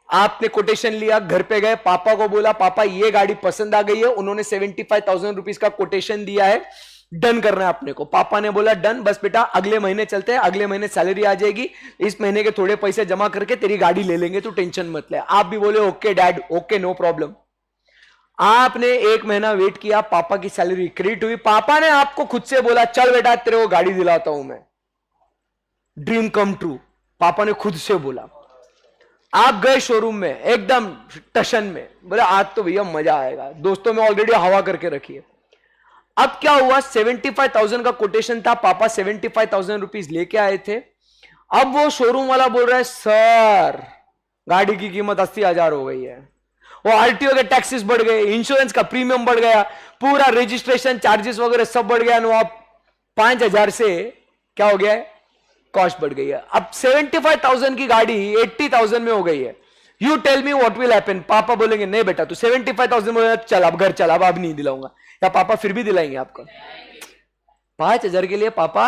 आपने कोटेशन लिया, घर पे गए, पापा को बोला पापा ये गाड़ी पसंद आ गई है, उन्होंने 75,000 रुपीज का कोटेशन दिया है, डन करना है अपने को। पापा ने बोला डन, बस बेटा अगले महीने चलते हैं, अगले महीने सैलरी आ जाएगी, इस महीने के थोड़े पैसे जमा करके तेरी गाड़ी ले लेंगे, तू टेंशन मत ले। आप भी बोले okay dad, okay no problem. आपने 1 महीना वेट किया, पापा की सैलरी क्रेडिट हुई, पापा ने आपको खुद से बोला चल बेटा तेरे को गाड़ी दिलाता हूं मैं, ड्रीम कम ट्रू, पापा ने खुद से बोला। आप गए शोरूम में एकदम टशन में, बोले आज तो भैया मजा आएगा, दोस्तों में ऑलरेडी हवा करके रखी है। अब क्या हुआ, 75,000 का कोटेशन था, पापा 75,000 रुपीज लेके आए थे। अब वो शोरूम वाला बोल रहा है सर गाड़ी की कीमत 80,000 हो गई है, वो आरटीओ के टैक्सेस बढ़ गए, इंश्योरेंस का प्रीमियम बढ़ गया, पूरा रजिस्ट्रेशन चार्जेस वगैरह सब बढ़ गया, आप 5,000 से क्या हो गया है, कॉस्ट बढ़ गई है। अब 75,000 की गाड़ी 80,000 में हो गई है। You tell me what will happen? पापा बोलेंगे नहीं बेटा तू 75,000 में चल, अब घर चल, अब नहीं दिलाऊंगा, या पापा फिर भी दिलाएंगे आपको? 5,000 के लिए पापा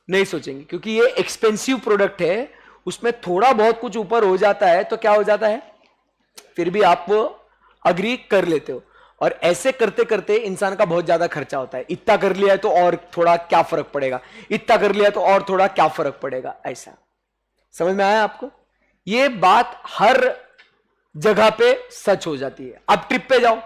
नहीं सोचेंगे, क्योंकि ये एक्सपेंसिव प्रोडक्ट है, उसमें थोड़ा बहुत कुछ ऊपर हो जाता है तो क्या हो जाता है, फिर भी आप वो अग्री कर लेते हो। और ऐसे करते करते इंसान का बहुत ज्यादा खर्चा होता है, इतना कर लिया है तो और थोड़ा क्या फर्क पड़ेगा, इतना कर लिया तो और थोड़ा क्या फर्क पड़ेगा, ऐसा। समझ में आया आपको? ये बात हर जगह पे सच हो जाती है। अब ट्रिप पे जाओ,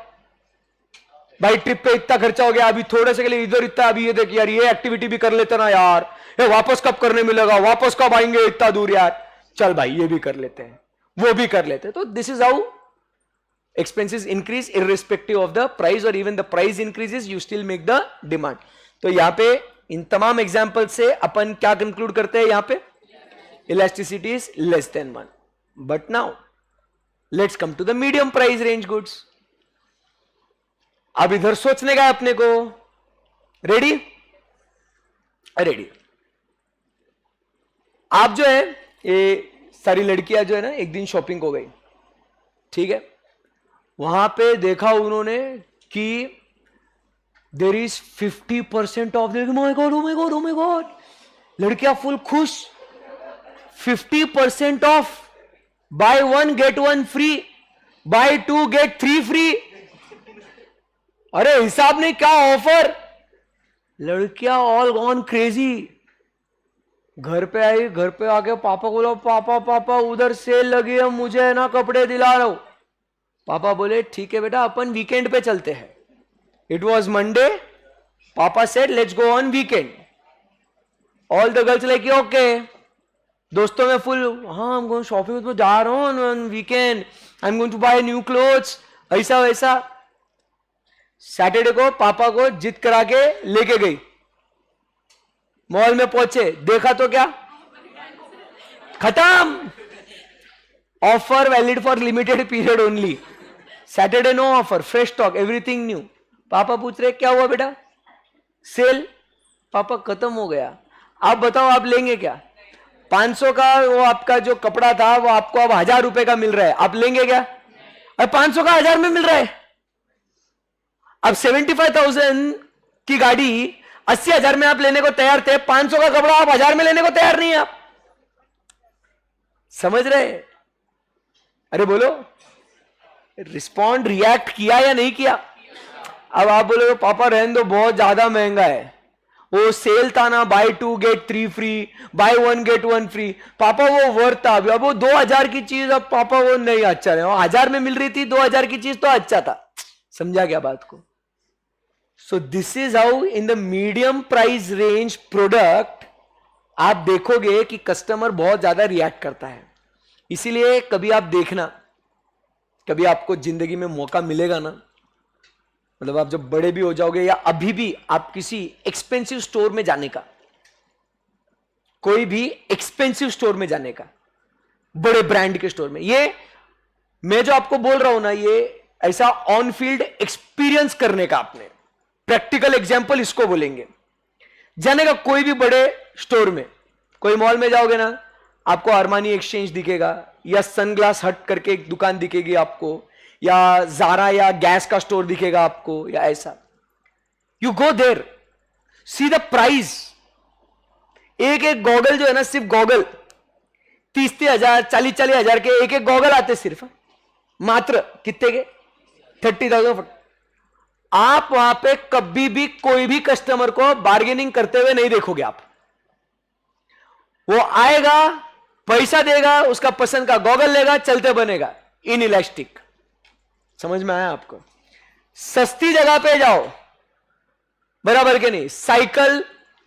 भाई ट्रिप पे इतना खर्चा हो गया, अभी थोड़े से के लिए इधर इतना, अभी ये देख यार ये एक्टिविटी भी कर लेते ना यार, ये वापस कब करने मिलेगा, वापस कब आएंगे इतना दूर यार, चल भाई ये भी कर लेते हैं, वो भी कर लेते हैं। तो this is how expenses increase irrespective of the price, or even the price increases you still make the demand. तो यहां पे इन तमाम एग्जांपल से अपन क्या कंक्लूड करते हैं, यहां पे elasticity is less than 1. But now let's come to the medium price range goods. अब इधर सोचने का अपने को रेडी? रेडी। आप जो है ये सारी लड़कियां जो है ना एक दिन शॉपिंग को गई, ठीक है, वहां पे देखा उन्होंने कि there is 50% off. My god, oh my god, oh my god, लड़कियां फुल खुश, 50% off, buy 1 get 1 free, buy 2 get 3 free. अरे हिसाब नहीं, क्या ऑफर। लड़कियां ऑल गॉन क्रेजी। घर पे आई, घर पे आके पापा बोला, पापा पापा उधर सेल लगी है, मुझे है ना कपड़े दिला रहा हूं। पापा बोले ठीक है बेटा, अपन वीकेंड पे चलते हैं। इट वॉज मंडे, पापा said let's go on weekend. All the girls like okay, दोस्तों में फुल, हाँ हम गोइंग शॉपिंग पे जा रहा हूँ on weekend, I am going to buy new clothes, ऐसा वैसा। सैटरडे को पापा को जिद करा के लेके गई, मॉल में पहुंचे, देखा तो क्या, खत्म, offer valid for limited period only, Saturday no offer, fresh stock, everything new. पापा पूछ रहे क्या हुआ बेटा? सेल। पापा खत्म हो गया। आप बताओ आप लेंगे क्या? 500 का वो आपका जो कपड़ा था वो आपको अब 1000 रुपए का मिल रहा है, आप लेंगे क्या? अब 500 का 1000 में मिल रहा है। अब 75,000 की गाड़ी 80,000 में आप लेने को तैयार थे, 500 का कपड़ा आप 1000 में लेने को तैयार नहीं है। आप समझ रहे? अरे बोलो, रिस्पॉन्ड, रिएक्ट किया या नहीं किया? अब आप बोलोगे पापा रहने दो, बहुत ज्यादा महंगा है, वो सेल था ना, buy 2 get 3 free, buy 1 get 1 free. पापा वो वर्थ था। अब वो 2000 की चीज, अब पापा वो नहीं अच्छा है, 1000 में मिल रही थी, 2000 की चीज तो अच्छा था। समझा क्या बात को? So this is how in the medium price range product आप देखोगे कि कस्टमर बहुत ज्यादा रिएक्ट करता है। इसीलिए कभी आप देखना, कभी आपको जिंदगी में मौका मिलेगा ना, मतलब आप जब बड़े भी हो जाओगे या अभी भी आप किसी एक्सपेंसिव स्टोर में जाने का, कोई भी एक्सपेंसिव स्टोर में जाने का, बड़े ब्रांड के स्टोर में, ये मैं जो आपको बोल रहा हूं ना, ये ऐसा ऑन फील्ड एक्सपीरियंस करने का, आपने प्रैक्टिकल एग्जांपल इसको बोलेंगे। जाने का कोई भी बड़े स्टोर में, कोई मॉल में जाओगे ना, आपको अरमानी एक्सचेंज दिखेगा, या सनग्लास हट करके एक दुकान दिखेगी आपको, या जारा या गैस का स्टोर दिखेगा आपको, या ऐसा। You go there, see the price. एक एक गॉगल जो है ना, सिर्फ गॉगल 30,000 40,000 के एक एक गॉगल आते, सिर्फ मात्र कितने के? 30,000। आप वहां पे कभी भी कोई भी कस्टमर को बार्गेनिंग करते हुए नहीं देखोगे आप। वो आएगा, पैसा देगा, उसका पसंद का गॉगल लेगा, चलते बनेगा, इन इलास्टिक। समझ में आया आपको? सस्ती जगह पे जाओ, बराबर के नहीं? साइकिल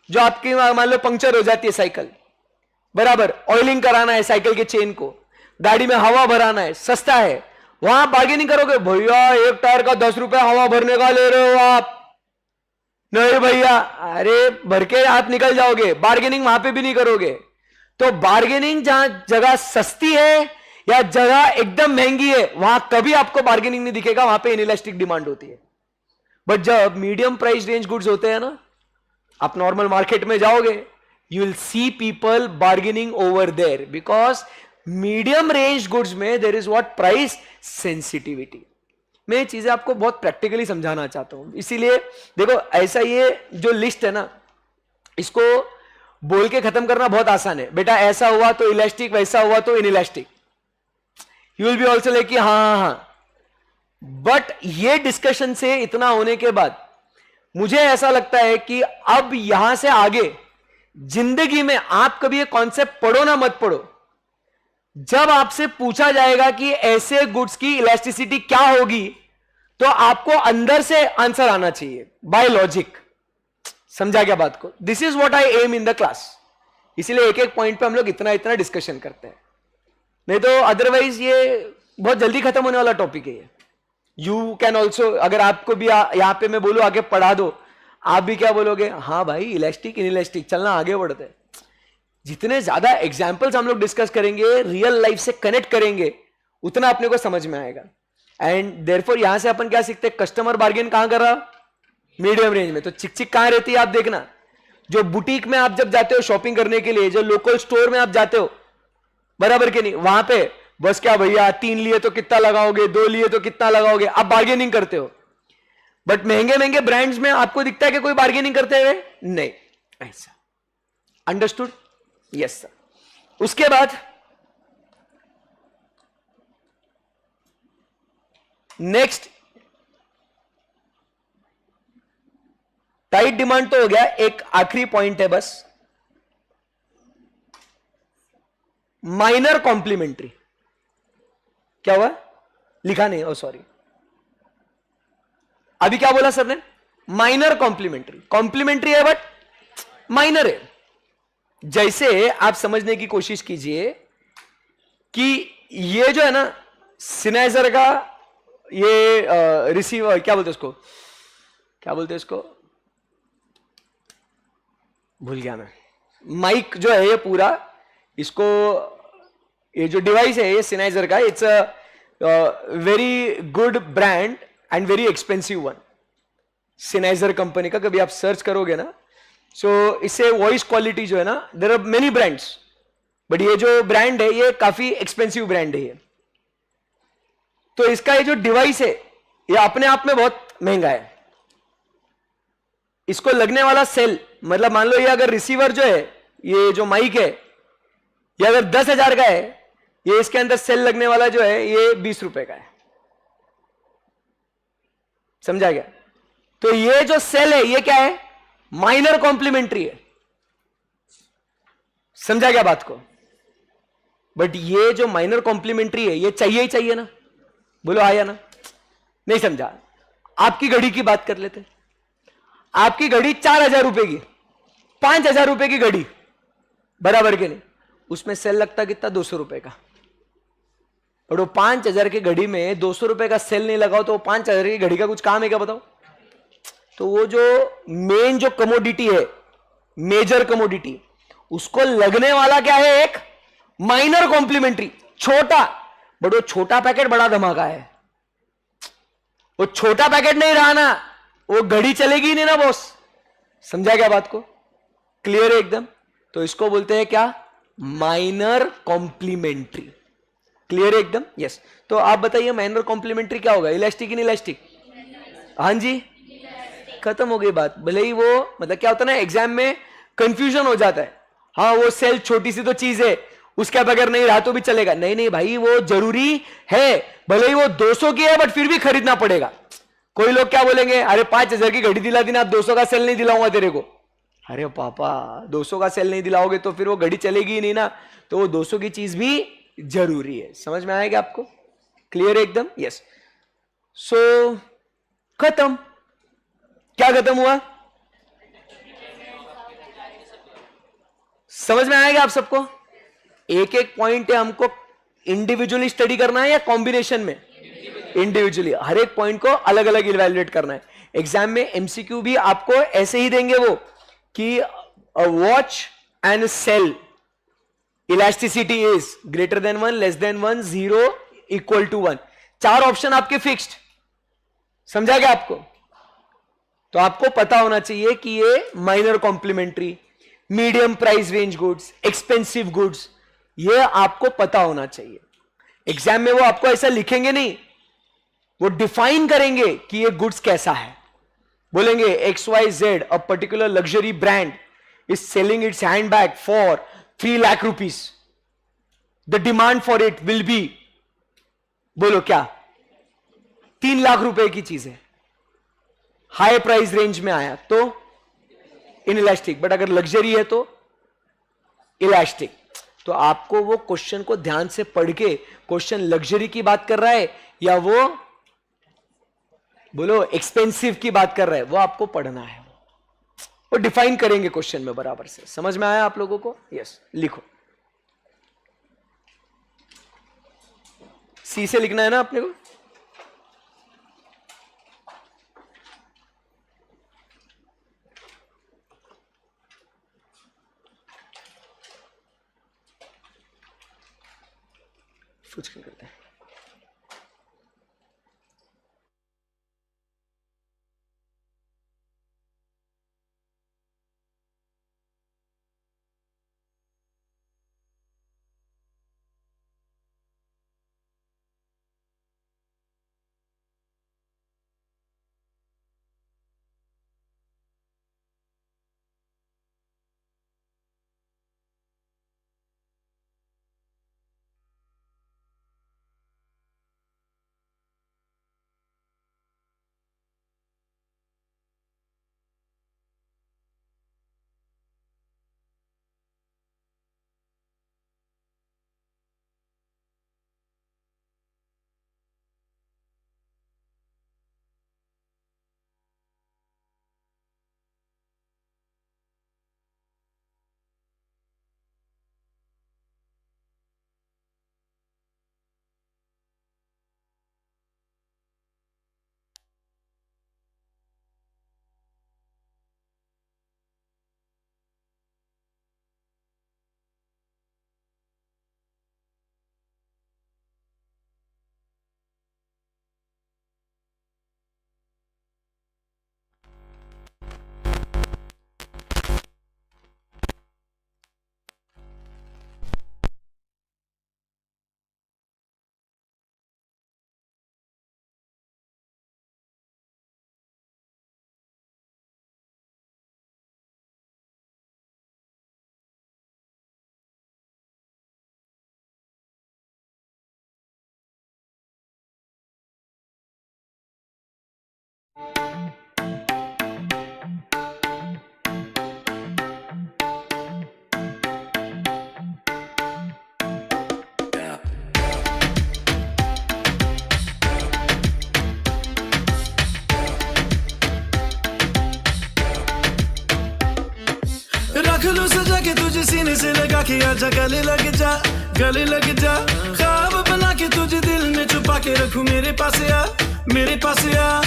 जो आपकी मान लो पंक्चर हो जाती है साइकिल, बराबर ऑयलिंग कराना है साइकिल के चेन को, गाड़ी में हवा भराना है, सस्ता है, वहां बार्गेनिंग करोगे? भैया एक टायर का 10 रुपए हवा भरने का ले रहे हो आप? नहीं भैया, अरे भर के आप निकल जाओगे, बार्गेनिंग वहां पे भी नहीं करोगे। तो बार्गेनिंग जहां जगह सस्ती है या जगह एकदम महंगी है, वहां कभी आपको बार्गेनिंग नहीं दिखेगा, वहां पे इनइलास्टिक डिमांड होती है। बट जब मीडियम प्राइस रेंज गुड्स होते हैं ना, आप नॉर्मल मार्केट में जाओगे, you will see people bargaining over there, because medium range goods में there is what? Price sensitivity. मैं ये चीजें आपको बहुत प्रैक्टिकली समझाना चाहता हूं। इसीलिए देखो, ऐसा ये जो लिस्ट है ना, इसको बोल के खत्म करना बहुत आसान है। बेटा ऐसा हुआ तो इलास्टिक, वैसा हुआ तो inelastic, you will be also like हाँ हाँ हाँ। बट ये डिस्कशन से इतना होने के बाद मुझे ऐसा लगता है कि अब यहां से आगे जिंदगी में आप कभी ये कॉन्सेप्ट पढ़ो ना मत पढ़ो, जब आपसे पूछा जाएगा कि ऐसे गुड्स की इलास्टिसिटी क्या होगी, तो आपको अंदर से आंसर आना चाहिए बाय लॉजिक। समझा क्या बात को? This is what I am in the class. इसीलिए एक एक पॉइंट पे हम लोग इतना इतना डिस्कशन करते हैं, नहीं तो अदरवाइज ये बहुत जल्दी खत्म होने वाला टॉपिक है ये। यू कैन ऑल्सो, अगर आपको भी यहां पे मैं बोलूं आगे पढ़ा दो, आप भी क्या बोलोगे? हाँ भाई, इलास्टिक इनइलास्टिक, चलना आगे बढ़ते हैं। जितने ज्यादा एग्जाम्पल्स हम लोग डिस्कस करेंगे, रियल लाइफ से कनेक्ट करेंगे, उतना अपने को समझ में आएगा। एंड देयरफॉर यहां से अपन क्या सीखते हैं? कस्टमर बार्गेन कहां कर रहा? मीडियम रेंज में। तो चिक चिक कहां रहती है आप देखना, जो बुटीक में आप जब जाते हो शॉपिंग करने के लिए, जो लोकल स्टोर में आप जाते हो, बराबर के नहीं, वहां पे बस क्या भैया 3 लिए तो कितना लगाओगे, 2 लिए तो कितना लगाओगे, आप बार्गेनिंग करते हो। बट महंगे महंगे ब्रांड्स में आपको दिखता है कि कोई बार्गेनिंग करते हुए नहीं, ऐसा। अंडरस्टूड? Yes sir. उसके बाद नेक्स्ट, टाइट डिमांड तो हो गया, एक आखिरी पॉइंट है बस, माइनर कॉम्प्लीमेंट्री। क्या हुआ? लिखा नहीं, ओ सॉरी, अभी क्या बोला सर ने? Minor complementary. कॉम्प्लीमेंट्री है बट माइनर है। जैसे आप समझने की कोशिश कीजिए कि ये जो है ना सिनेजर का ये रिसीवर, क्या बोलते उसको, क्या बोलते इसको, भूल गया मैं, माइक जो है ये पूरा, इसको ये जो डिवाइस है ये सिनेजर का, it's a very good brand and very expensive one. सिनेजर कंपनी का कभी आप सर्च करोगे ना, सो इससे वॉइस क्वालिटी जो है ना, there are many brands, but ये जो ब्रांड है ये काफी एक्सपेंसिव ब्रांड है ये। तो इसका ये जो डिवाइस है ये अपने आप में बहुत महंगा है। इसको लगने वाला सेल, मतलब मान लो ये अगर रिसीवर जो है, ये जो माइक है, ये अगर 10,000 का है, ये इसके अंदर सेल लगने वाला जो है ये 20 रुपए का है। समझा गया? तो ये जो सेल है ये क्या है? माइनर कॉम्प्लीमेंट्री है। समझा गया बात को? बट ये जो माइनर कॉम्प्लीमेंट्री है ये चाहिए ही चाहिए ना, बोलो आया ना? नहीं समझा? आपकी घड़ी की बात कर लेते। आपकी घड़ी 4,000 रुपए की, 5,000 रुपए की घड़ी, बराबर के नहीं, उसमें सेल लगता कितना? 200 रुपए का। और वो 5,000 की घड़ी में 200 रुपए का सेल नहीं लगाओ तो वो 5,000 की घड़ी का कुछ काम है क्या बताओ? तो वो जो मेन जो कमोडिटी है, मेजर कमोडिटी, उसको लगने वाला क्या है? एक माइनर कॉम्प्लीमेंट्री, छोटा। बट वो छोटा पैकेट बड़ा धमाका है। वो छोटा पैकेट नहीं रहा ना, वो घड़ी चलेगी नहीं ना बॉस। समझा क्या बात को? क्लियर है एकदम? तो इसको बोलते हैं क्या? Minor complementary. क्लियर है एकदम? यस। तो आप बताइए माइनर कॉम्प्लीमेंट्री क्या होगा? इलास्टिक ही नहीं इलास्टिक? हाँ जी, खत्म हो गई बात। भले ही वो, मतलब क्या होता है ना, एग्जाम में कंफ्यूजन हो जाता है, हाँ वो सेल छोटी सी तो चीज है, उसके बगैर नहीं रहा तो भी चलेगा। नहीं नहीं भाई, वो जरूरी है। भले ही वो 200 की है बट फिर भी खरीदना पड़ेगा। कोई लोग क्या बोलेंगे, अरे 5,000 की घड़ी दिला दी ना, 200 का सेल नहीं दिलाऊंगा तेरे को। अरे पापा, 200 का सेल नहीं दिलाओगे तो फिर वो घड़ी चलेगी ही नहीं ना। तो वो 200 की चीज भी जरूरी है। समझ में आएगा आपको? क्लियर है एकदम? यस। सो खत्म। क्या खत्म हुआ? समझ में आएगा आप सबको? एक एक पॉइंट है, हमको इंडिविजुअली स्टडी करना है या कॉम्बिनेशन में? इंडिविजुअली। हर एक पॉइंट को अलग अलग इवैल्यूएट करना है। एग्जाम में एमसीक्यू भी आपको ऐसे ही देंगे वो, कि a watch and sale elasticity is greater than 1, less than 1, 0, equal to 1। 4 option आपके फिक्स्ड। समझा गया आपको? तो आपको पता होना चाहिए कि ये minor complementary, medium price range goods, expensive goods, ये आपको पता होना चाहिए। एग्जाम में वो आपको ऐसा लिखेंगे नहीं, वो डिफाइन करेंगे कि ये गुड्स कैसा है। बोलेंगे XYZ, a particular luxury brand is selling it's handbag for 3 lakh rupees, the demand for it will B, बोलो क्या, 3 लाख रुपए की चीज है, हाई प्राइस रेंज में आया तो इन इलास्टिक, बट अगर लग्जरी है तो इलास्टिक। तो आपको वो क्वेश्चन को ध्यान से पढ़ के, क्वेश्चन लग्जरी की बात कर रहा है या वो, बोलो, एक्सपेंसिव की बात कर रहा है, वो आपको पढ़ना है। वो डिफाइन करेंगे क्वेश्चन में बराबर से। समझ में आया आप लोगों को? यस। लिखो, सी से लिखना है ना अपने को। कुछ करते हैं। रख लूं सजा के तुझे सीने से लगा के आजा गले लग जा, गले लग जा। ख्वाब बना के तुझे दिल में छुपा के रखूं, मेरे पास आ, मेरे पास आ।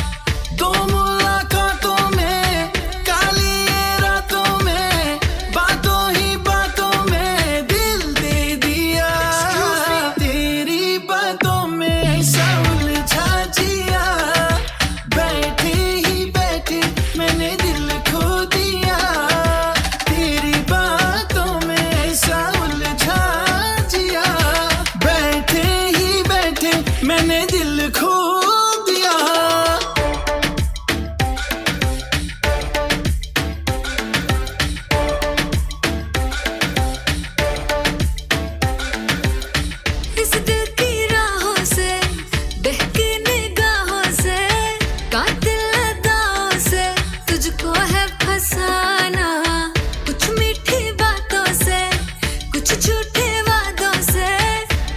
दो मुलाकातों में, काली रातों में, बातों ही बातों में दिल दे दिया। तेरी बातों में ऐसा उलझा जिया, बैठे ही बैठे मैंने दिल खो दिया। तेरी बातों में ऐसा उलझा जिया, बैठे ही बैठे मैंने दिल खो दिया। इस दिल की राहों से, बहकी निगाहों से, कातिल अदाओं से तुझको है फसाना। कुछ मीठी बातों से, कुछ झूठे वादों से,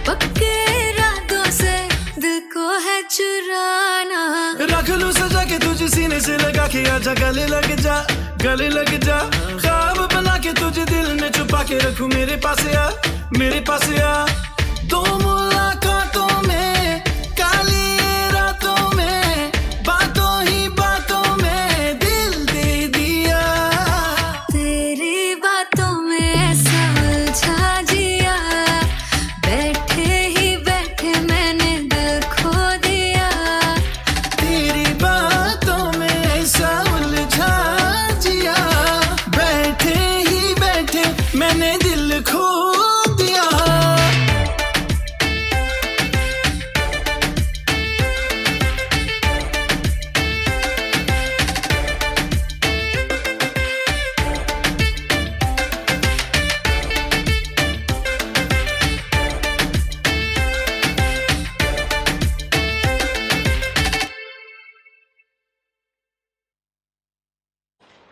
पक्के इरादों से दिल को है चुराना। रख लूं सजा के तुझे सीने से लगा के आजा गले लग जा, गले लग जा। ख्वाब बना के तुझे दिल में छुपा के रखूं, मेरे पास आ, मेरे पास आ। दो मुलाकातों में, काली रातों में, बातों ही बातों में दिल दे दिया। तेरी बातों में ऐसा उलझा जिया, बैठे ही बैठे मैंने दिल खो दिया। तेरी बातों में ऐसा उलझा जिया, बैठे ही बैठे मैंने दिल खो दिया।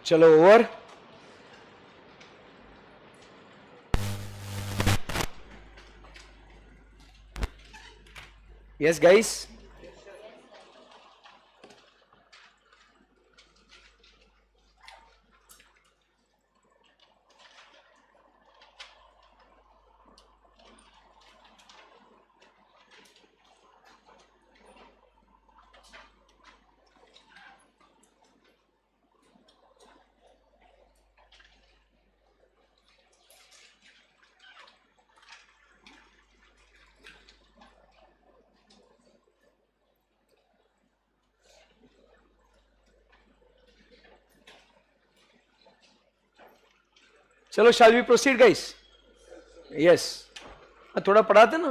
चलो ओवर। यस गाइस, चलो shall we proceed guys. Yes, थोड़ा पढ़ाते ना,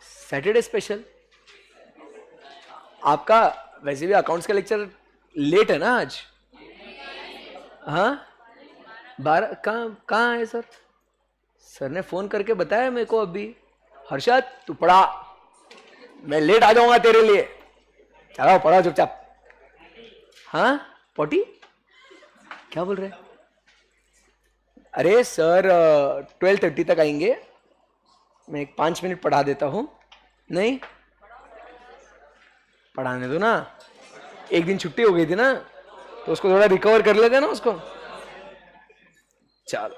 सैटरडे स्पेशल। आपका वैसे भी अकाउंट्स का लेक्चर लेट है ना आज? हाँ 12। कहाँ है सर? सर ने फोन करके बताया मेरे को अभी, हर्षद तू पढ़ा, मैं लेट आ जाऊंगा तेरे लिए। चलो पढ़ा चुपचाप। हाँ पोटी क्या बोल रहे? अरे सर 12:30 तक आएंगे, मैं 5 मिनट पढ़ा देता हूं। नहीं पढ़ाने दो ना, एक दिन छुट्टी हो गई थी ना, तो उसको थोड़ा रिकवर कर लेते ना उसको। चलो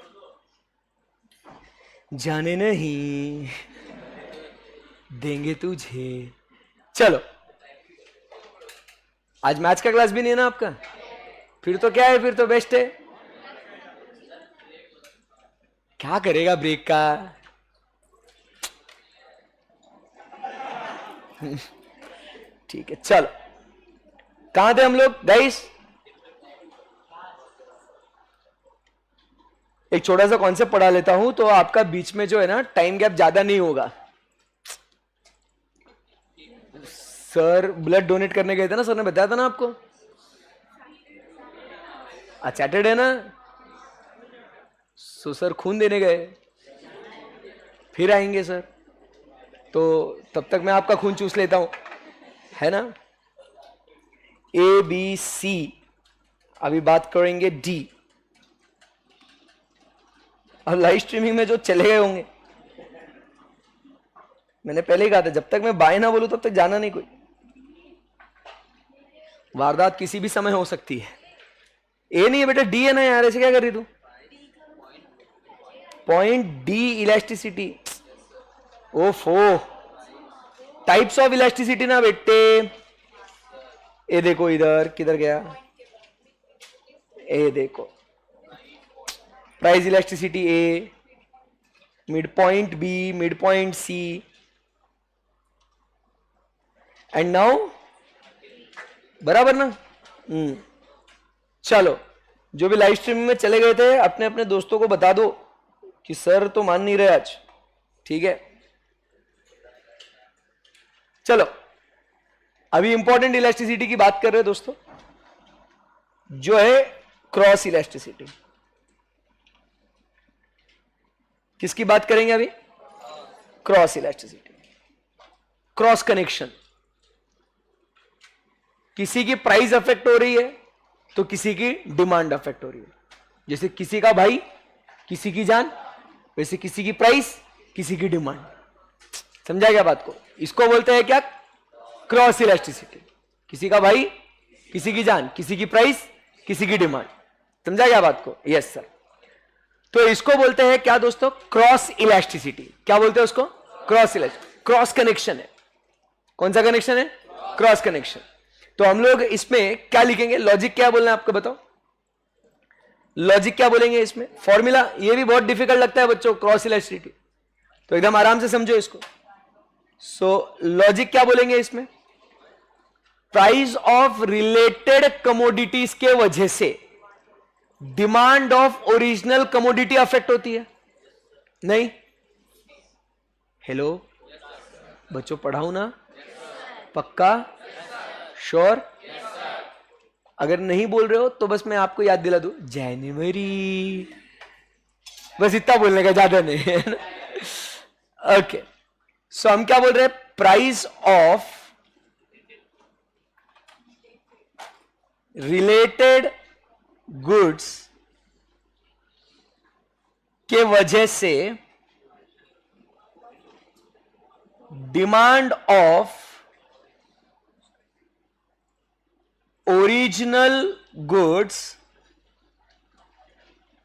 जाने नहीं देंगे तुझे। चलो आज मैथ्स का क्लास भी नहीं है ना आपका? फिर तो क्या है, फिर तो बेस्ट है। क्या करेगा ब्रेक का? ठीक है चलो, कहां थे हम लोग गाइस? एक छोटा सा कॉन्सेप्ट पढ़ा लेता हूं तो आपका बीच में जो है ना टाइम गैप ज्यादा नहीं होगा। सर ब्लड डोनेट करने गए थे ना, सर ने बताया था ना आपको। आज सैटरडे ना, सो सर खून देने गए, फिर आएंगे सर, तो तब तक मैं आपका खून चूस लेता हूं, है ना। ए बी सी, अभी बात करेंगे डी। अब लाइव स्ट्रीमिंग में जो चले गए होंगे, मैंने पहले ही कहा था जब तक मैं बाय ना बोलूं तब तक जाना नहीं कोई। वारदात किसी भी समय हो सकती है। ए नहीं है बेटा, डी है ना यार, ऐसे क्या कर रही तू। Point D elasticity. ओफो, टाइप्स ऑफ इलास्टिसिटी ना बेटे। ए देखो इधर किधर गया, ए देखो price elasticity A, mid point B, mid point C, and now बराबर ना। चलो, जो भी लाइव स्ट्रीमिंग में चले गए थे अपने अपने दोस्तों को बता दो कि सर तो मान नहीं रहे आज, ठीक है। चलो, अभी इंपॉर्टेंट इलास्टिसिटी की बात कर रहे हैं दोस्तों, जो है क्रॉस इलास्टिसिटी। किसकी बात करेंगे अभी? Cross elasticity, cross connection. किसी की प्राइस अफेक्ट हो रही है तो किसी की डिमांड अफेक्ट हो रही है। जैसे किसी का भाई किसी की जान, वैसे किसी की प्राइस किसी की डिमांड। समझा क्या बात को? इसको बोलते हैं क्या? Cross elasticity. किसी का भाई किसी की जान, किसी की प्राइस किसी की डिमांड। समझा क्या बात को? Yes sir. तो इसको बोलते हैं क्या दोस्तों? Cross elasticity. क्या बोलते हैं उसको? Cross elasticity. क्रॉस कनेक्शन है। कौन सा कनेक्शन है? Cross connection. तो हम लोग इसमें क्या लिखेंगे? लॉजिक क्या बोलना है आपको बताओ? लॉजिक क्या बोलेंगे इसमें? फॉर्मूला। ये भी बहुत डिफिकल्ट लगता है बच्चों, क्रॉस इलास्टिसिटी, तो एकदम आराम से समझो इसको। सो लॉजिक क्या बोलेंगे इसमें? प्राइस ऑफ रिलेटेड कमोडिटीज के वजह से demand of original commodity affect होती है। नहीं? हेलो बच्चों, पढ़ाऊं ना? पक्का? श्योर? अगर नहीं बोल रहे हो तो बस मैं आपको याद दिला दूं, जनवरी, बस इतना बोलने का, ज्यादा नहीं है ना। ओके, सो हम क्या बोल रहे हैं? प्राइस ऑफ रिलेटेड गुड्स के वजह से demand of original goods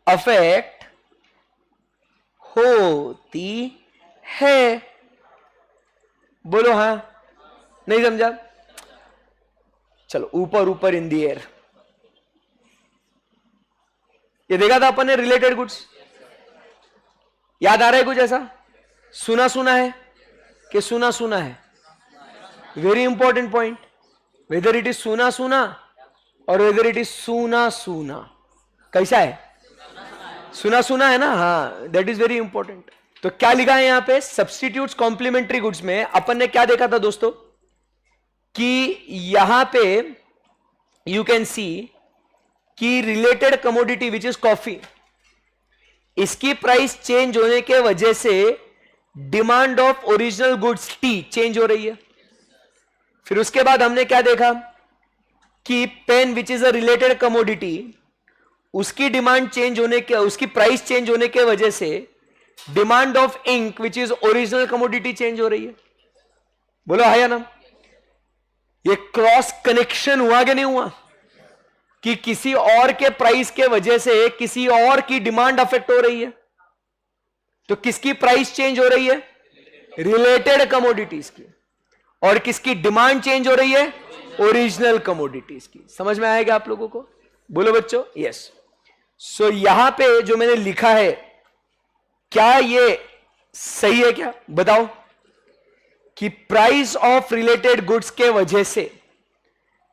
affect होती है। बोलो हाँ, नहीं समझा? चलो, ऊपर ऊपर इन दी एयर। ये देखा था अपन ने, रिलेटेड गुड्स। याद आ रहा है कुछ ऐसा? सुना सुना है कि सुना सुना है? Very important point. Whether it is सुना सुना और वेदर इट इज सुना सुना, कैसा है? सुना सुना है ना? हाँ, दैट इज वेरी इंपॉर्टेंट। तो क्या लिखा है यहां पे? सब्स्टिट्यूट्स कॉम्प्लीमेंट्री गुड्स में अपन ने क्या देखा था दोस्तों कि यहां पे यू कैन सी कि related commodity which is coffee, इसकी प्राइस चेंज होने के वजह से demand of original goods T change हो रही है। फिर उसके बाद हमने क्या देखा कि pen which is a related commodity, उसकी डिमांड चेंज होने के, उसकी प्राइस चेंज होने के वजह से demand of ink which is original commodity change हो रही है। बोलो हाँ या ना? ये क्रॉस कनेक्शन हुआ कि नहीं हुआ? कि किसी और के प्राइस के वजह से किसी और की डिमांड अफेक्ट हो रही है। तो किसकी प्राइस चेंज हो रही है? रिलेटेड कमोडिटीज की। और किसकी डिमांड चेंज हो रही है? ओरिजिनल कमोडिटीज की। समझ में आएगा आप लोगों को? बोलो बच्चों यस। सो यहां पे जो मैंने लिखा है, क्या ये सही है? क्या बताओ कि प्राइस ऑफ रिलेटेड गुड्स के वजह से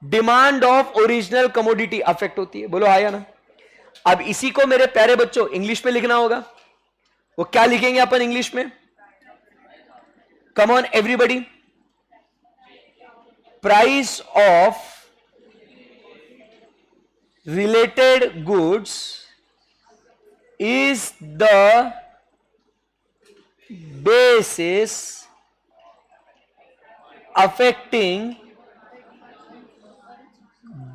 demand of original commodity affect होती है। बोलो हाँ या ना? अब इसी को मेरे प्यारे बच्चों इंग्लिश में लिखना होगा। वो क्या लिखेंगे अपन इंग्लिश में? Come on everybody. Price of related goods is the basis affecting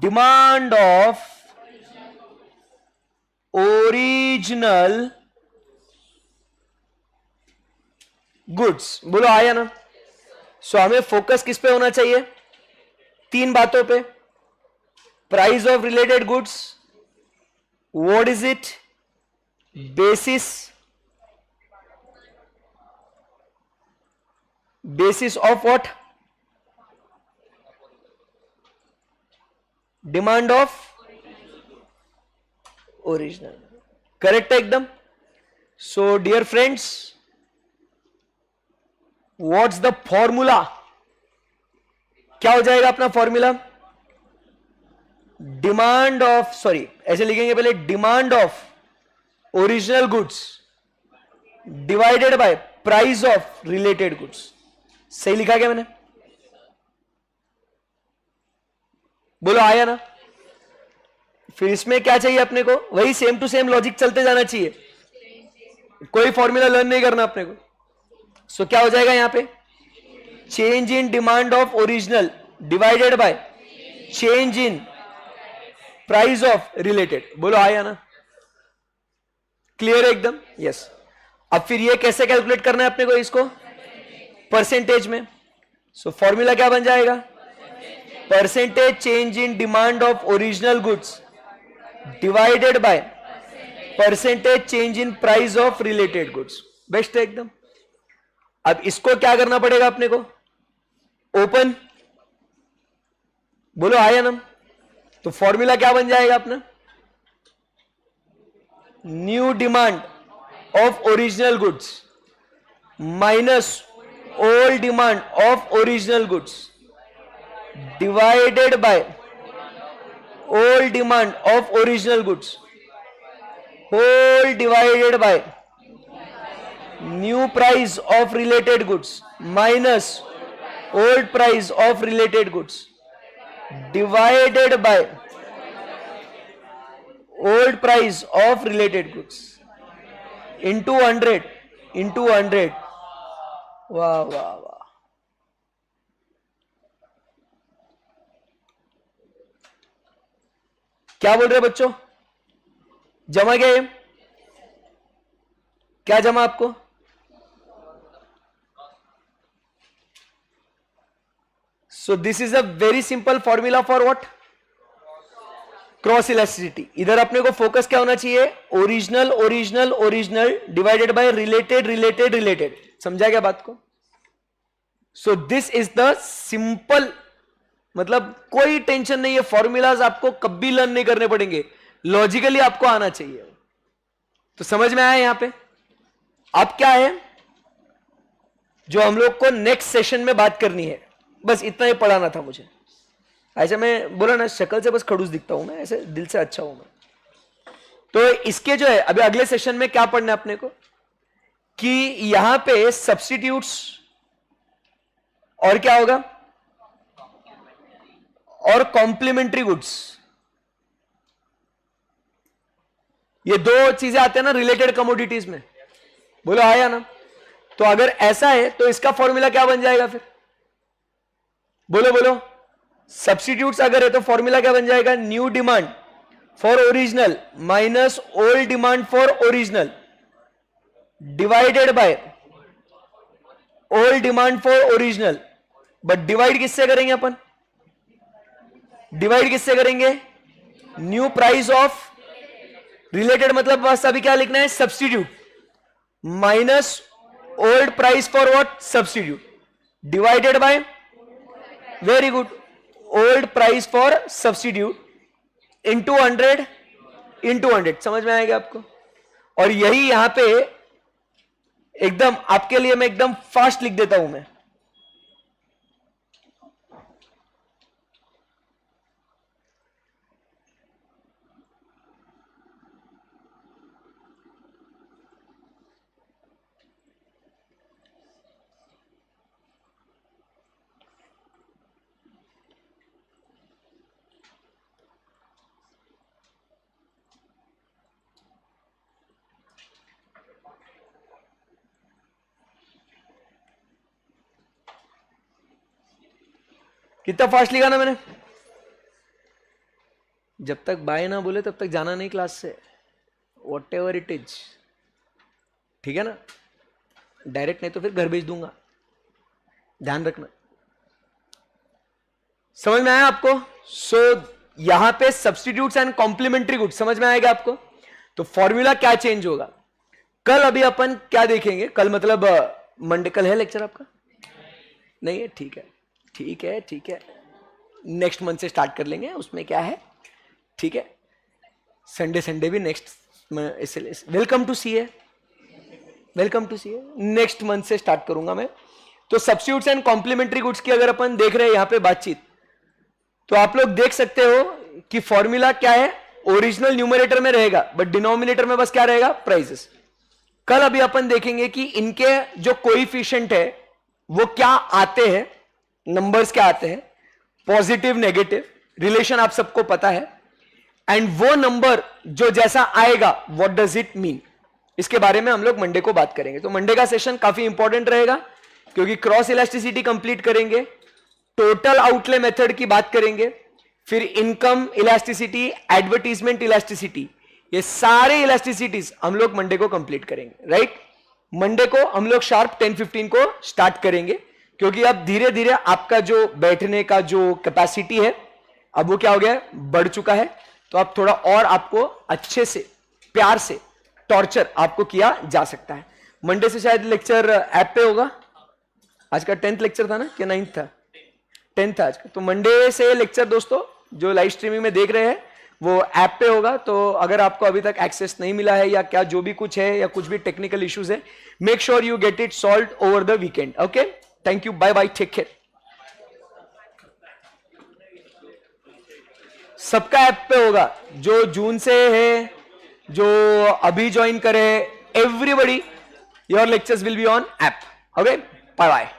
demand of original goods. बोलो आया ना. सो हमें फोकस किस पे होना चाहिए? तीन बातों पे. Price of related goods, what is it, basis of what? Demand of original. Correct है एकदम. So dear friends, what's the formula? क्या हो जाएगा अपना फॉर्मूला? डिमांड ऑफ, सॉरी ऐसे लिखेंगे पहले, demand of original goods divided bye price of related goods. सही लिखा क्या मैंने? बोलो आया ना. फिर इसमें क्या चाहिए अपने को? वही सेम टू सेम लॉजिक चलते जाना चाहिए, कोई फॉर्मूला लर्न नहीं करना अपने को. सो क्या हो जाएगा यहां पे? Change in demand of original divided by change in price of related. बोलो आया ना. क्लियर है एकदम? यस. अब फिर ये कैसे कैलकुलेट करना है अपने को इसको? परसेंटेज में. सो फॉर्मूला क्या बन जाएगा? Percentage change in demand of original goods divided by percentage change in price of related goods. Best है एकदम. अब इसको क्या करना पड़ेगा अपने को? ओपन. बोलो आया ना. तो फॉर्मूला क्या बन जाएगा अपना? New demand of original goods minus old demand of original goods divided by old demand of original goods whole divided by new price of related goods minus old price of related goods divided by old price of related goods into 100. वाह वाह वाह. क्या बोल रहे बच्चों? जमा गया ये? क्या जमा आपको? So this is a very simple formula for what? Cross elasticity. इधर अपने को फोकस क्या होना चाहिए? Original original original divided by related related related. समझा क्या बात को? So this is the simple, मतलब कोई टेंशन नहीं है. फॉर्मूलाज आपको कभी लर्न नहीं करने पड़ेंगे, लॉजिकली आपको आना चाहिए. तो समझ में आया यहां पे? अब क्या है जो हम लोग को नेक्स्ट सेशन में बात करनी है? बस इतना ही पढ़ाना था मुझे. ऐसे मैं बोला ना, शक्ल से बस खड़ूस दिखता हूं मैं, ऐसे दिल से अच्छा हूं मैं. तो इसके जो है अभी अगले सेशन में क्या पढ़ना है अपने को कि यहां पे सब्स्टिट्यूट्स और क्या होगा, और कॉम्प्लीमेंट्री गुड्स. ये दो चीजें आते हैं ना रिलेटेड कमोडिटीज में. बोलो आया ना. तो अगर ऐसा है तो इसका फॉर्मूला क्या बन जाएगा फिर? बोलो बोलो. सब्स्टिट्यूट्स अगर है तो फॉर्मूला क्या बन जाएगा? New demand for original minus old demand for original divided by old demand for original. But divide किससे करेंगे अपन? डिवाइड किससे करेंगे? न्यू प्राइस ऑफ रिलेटेड, मतलब बस अभी क्या लिखना है? Substitute minus old price for what? Substitute divided by, very good, old price for substitute into 100. समझ में आएगा आपको? और यही यहां पे एकदम आपके लिए मैं एकदम फास्ट लिख देता हूं मैं. कितना फास्ट लिखा ना मैंने? जब तक बाय ना बोले तब तक जाना नहीं क्लास से, वॉट एवर इट इज, ठीक है ना? डायरेक्ट नहीं तो फिर घर भेज दूंगा, ध्यान रखना। समझ में आया आपको? सो यहां पे सब्स्टिट्यूट्स एंड कॉम्प्लीमेंट्री गुड्स समझ में आएगा आपको? तो फॉर्मूला क्या चेंज होगा कल? अभी अपन क्या देखेंगे कल, मतलब मंडे, कल है लेक्चर आपका? नहीं है, ठीक है ठीक है ठीक है, नेक्स्ट मंथ से स्टार्ट कर लेंगे, उसमें क्या है, ठीक है? संडे भी next, welcome to CA, welcome to CA, next month से स्टार्ट करूंगा मैं। तो सब्स्टिट्यूट्स एंड कॉम्प्लीमेंट्री गुड्स की अगर अपन देख रहे हैं यहां पे बातचीत, तो आप लोग देख सकते हो कि फॉर्मूला क्या है, ओरिजिनल न्यूमरेटर में रहेगा बट डिनोमिनेटर में बस क्या रहेगा, प्राइसेस। कल अभी अपन देखेंगे कि इनके जो कोएफिशिएंट है वो क्या आते हैं, नंबर्स क्या आते हैं, पॉजिटिव नेगेटिव रिलेशन आप सबको पता है, एंड वो नंबर जो जैसा आएगा व्हाट डज इट मीन, इसके बारे में हम लोग मंडे को बात करेंगे। तो मंडे का सेशन काफी इंपॉर्टेंट रहेगा क्योंकि क्रॉस इलास्टिसिटी कंप्लीट करेंगे, टोटल आउटले मेथड की बात करेंगे, फिर इनकम इलास्टिसिटी, एडवर्टीजमेंट इलास्टिसिटी, ये सारे इलास्टिसिटीज हम लोग मंडे को कंप्लीट करेंगे, राइट? मंडे को हम लोग शार्प 10:15 को स्टार्ट करेंगे क्योंकि अब धीरे धीरे आपका जो बैठने का जो कैपेसिटी है अब वो क्या हो गया है, बढ़ चुका है। तो अब थोड़ा और आपको अच्छे से प्यार से टॉर्चर आपको किया जा सकता है। मंडे से शायद लेक्चर ऐप पे होगा, आज का 10th लेक्चर था ना कि 9th था? 10th था आज का। तो मंडे से लेक्चर दोस्तों जो लाइव स्ट्रीमिंग में देख रहे हैं वो ऐप पे होगा। तो अगर आपको अभी तक एक्सेस नहीं मिला है या क्या जो भी कुछ है या कुछ भी टेक्निकल इश्यूज है, make sure you get it solved over the weekend. Okay, thank you, bye bye, take care. सबका ऐप पे होगा, जो जून से है, जो अभी ज्वाइन करे, everybody your lectures will be on app. Okay, bye bye.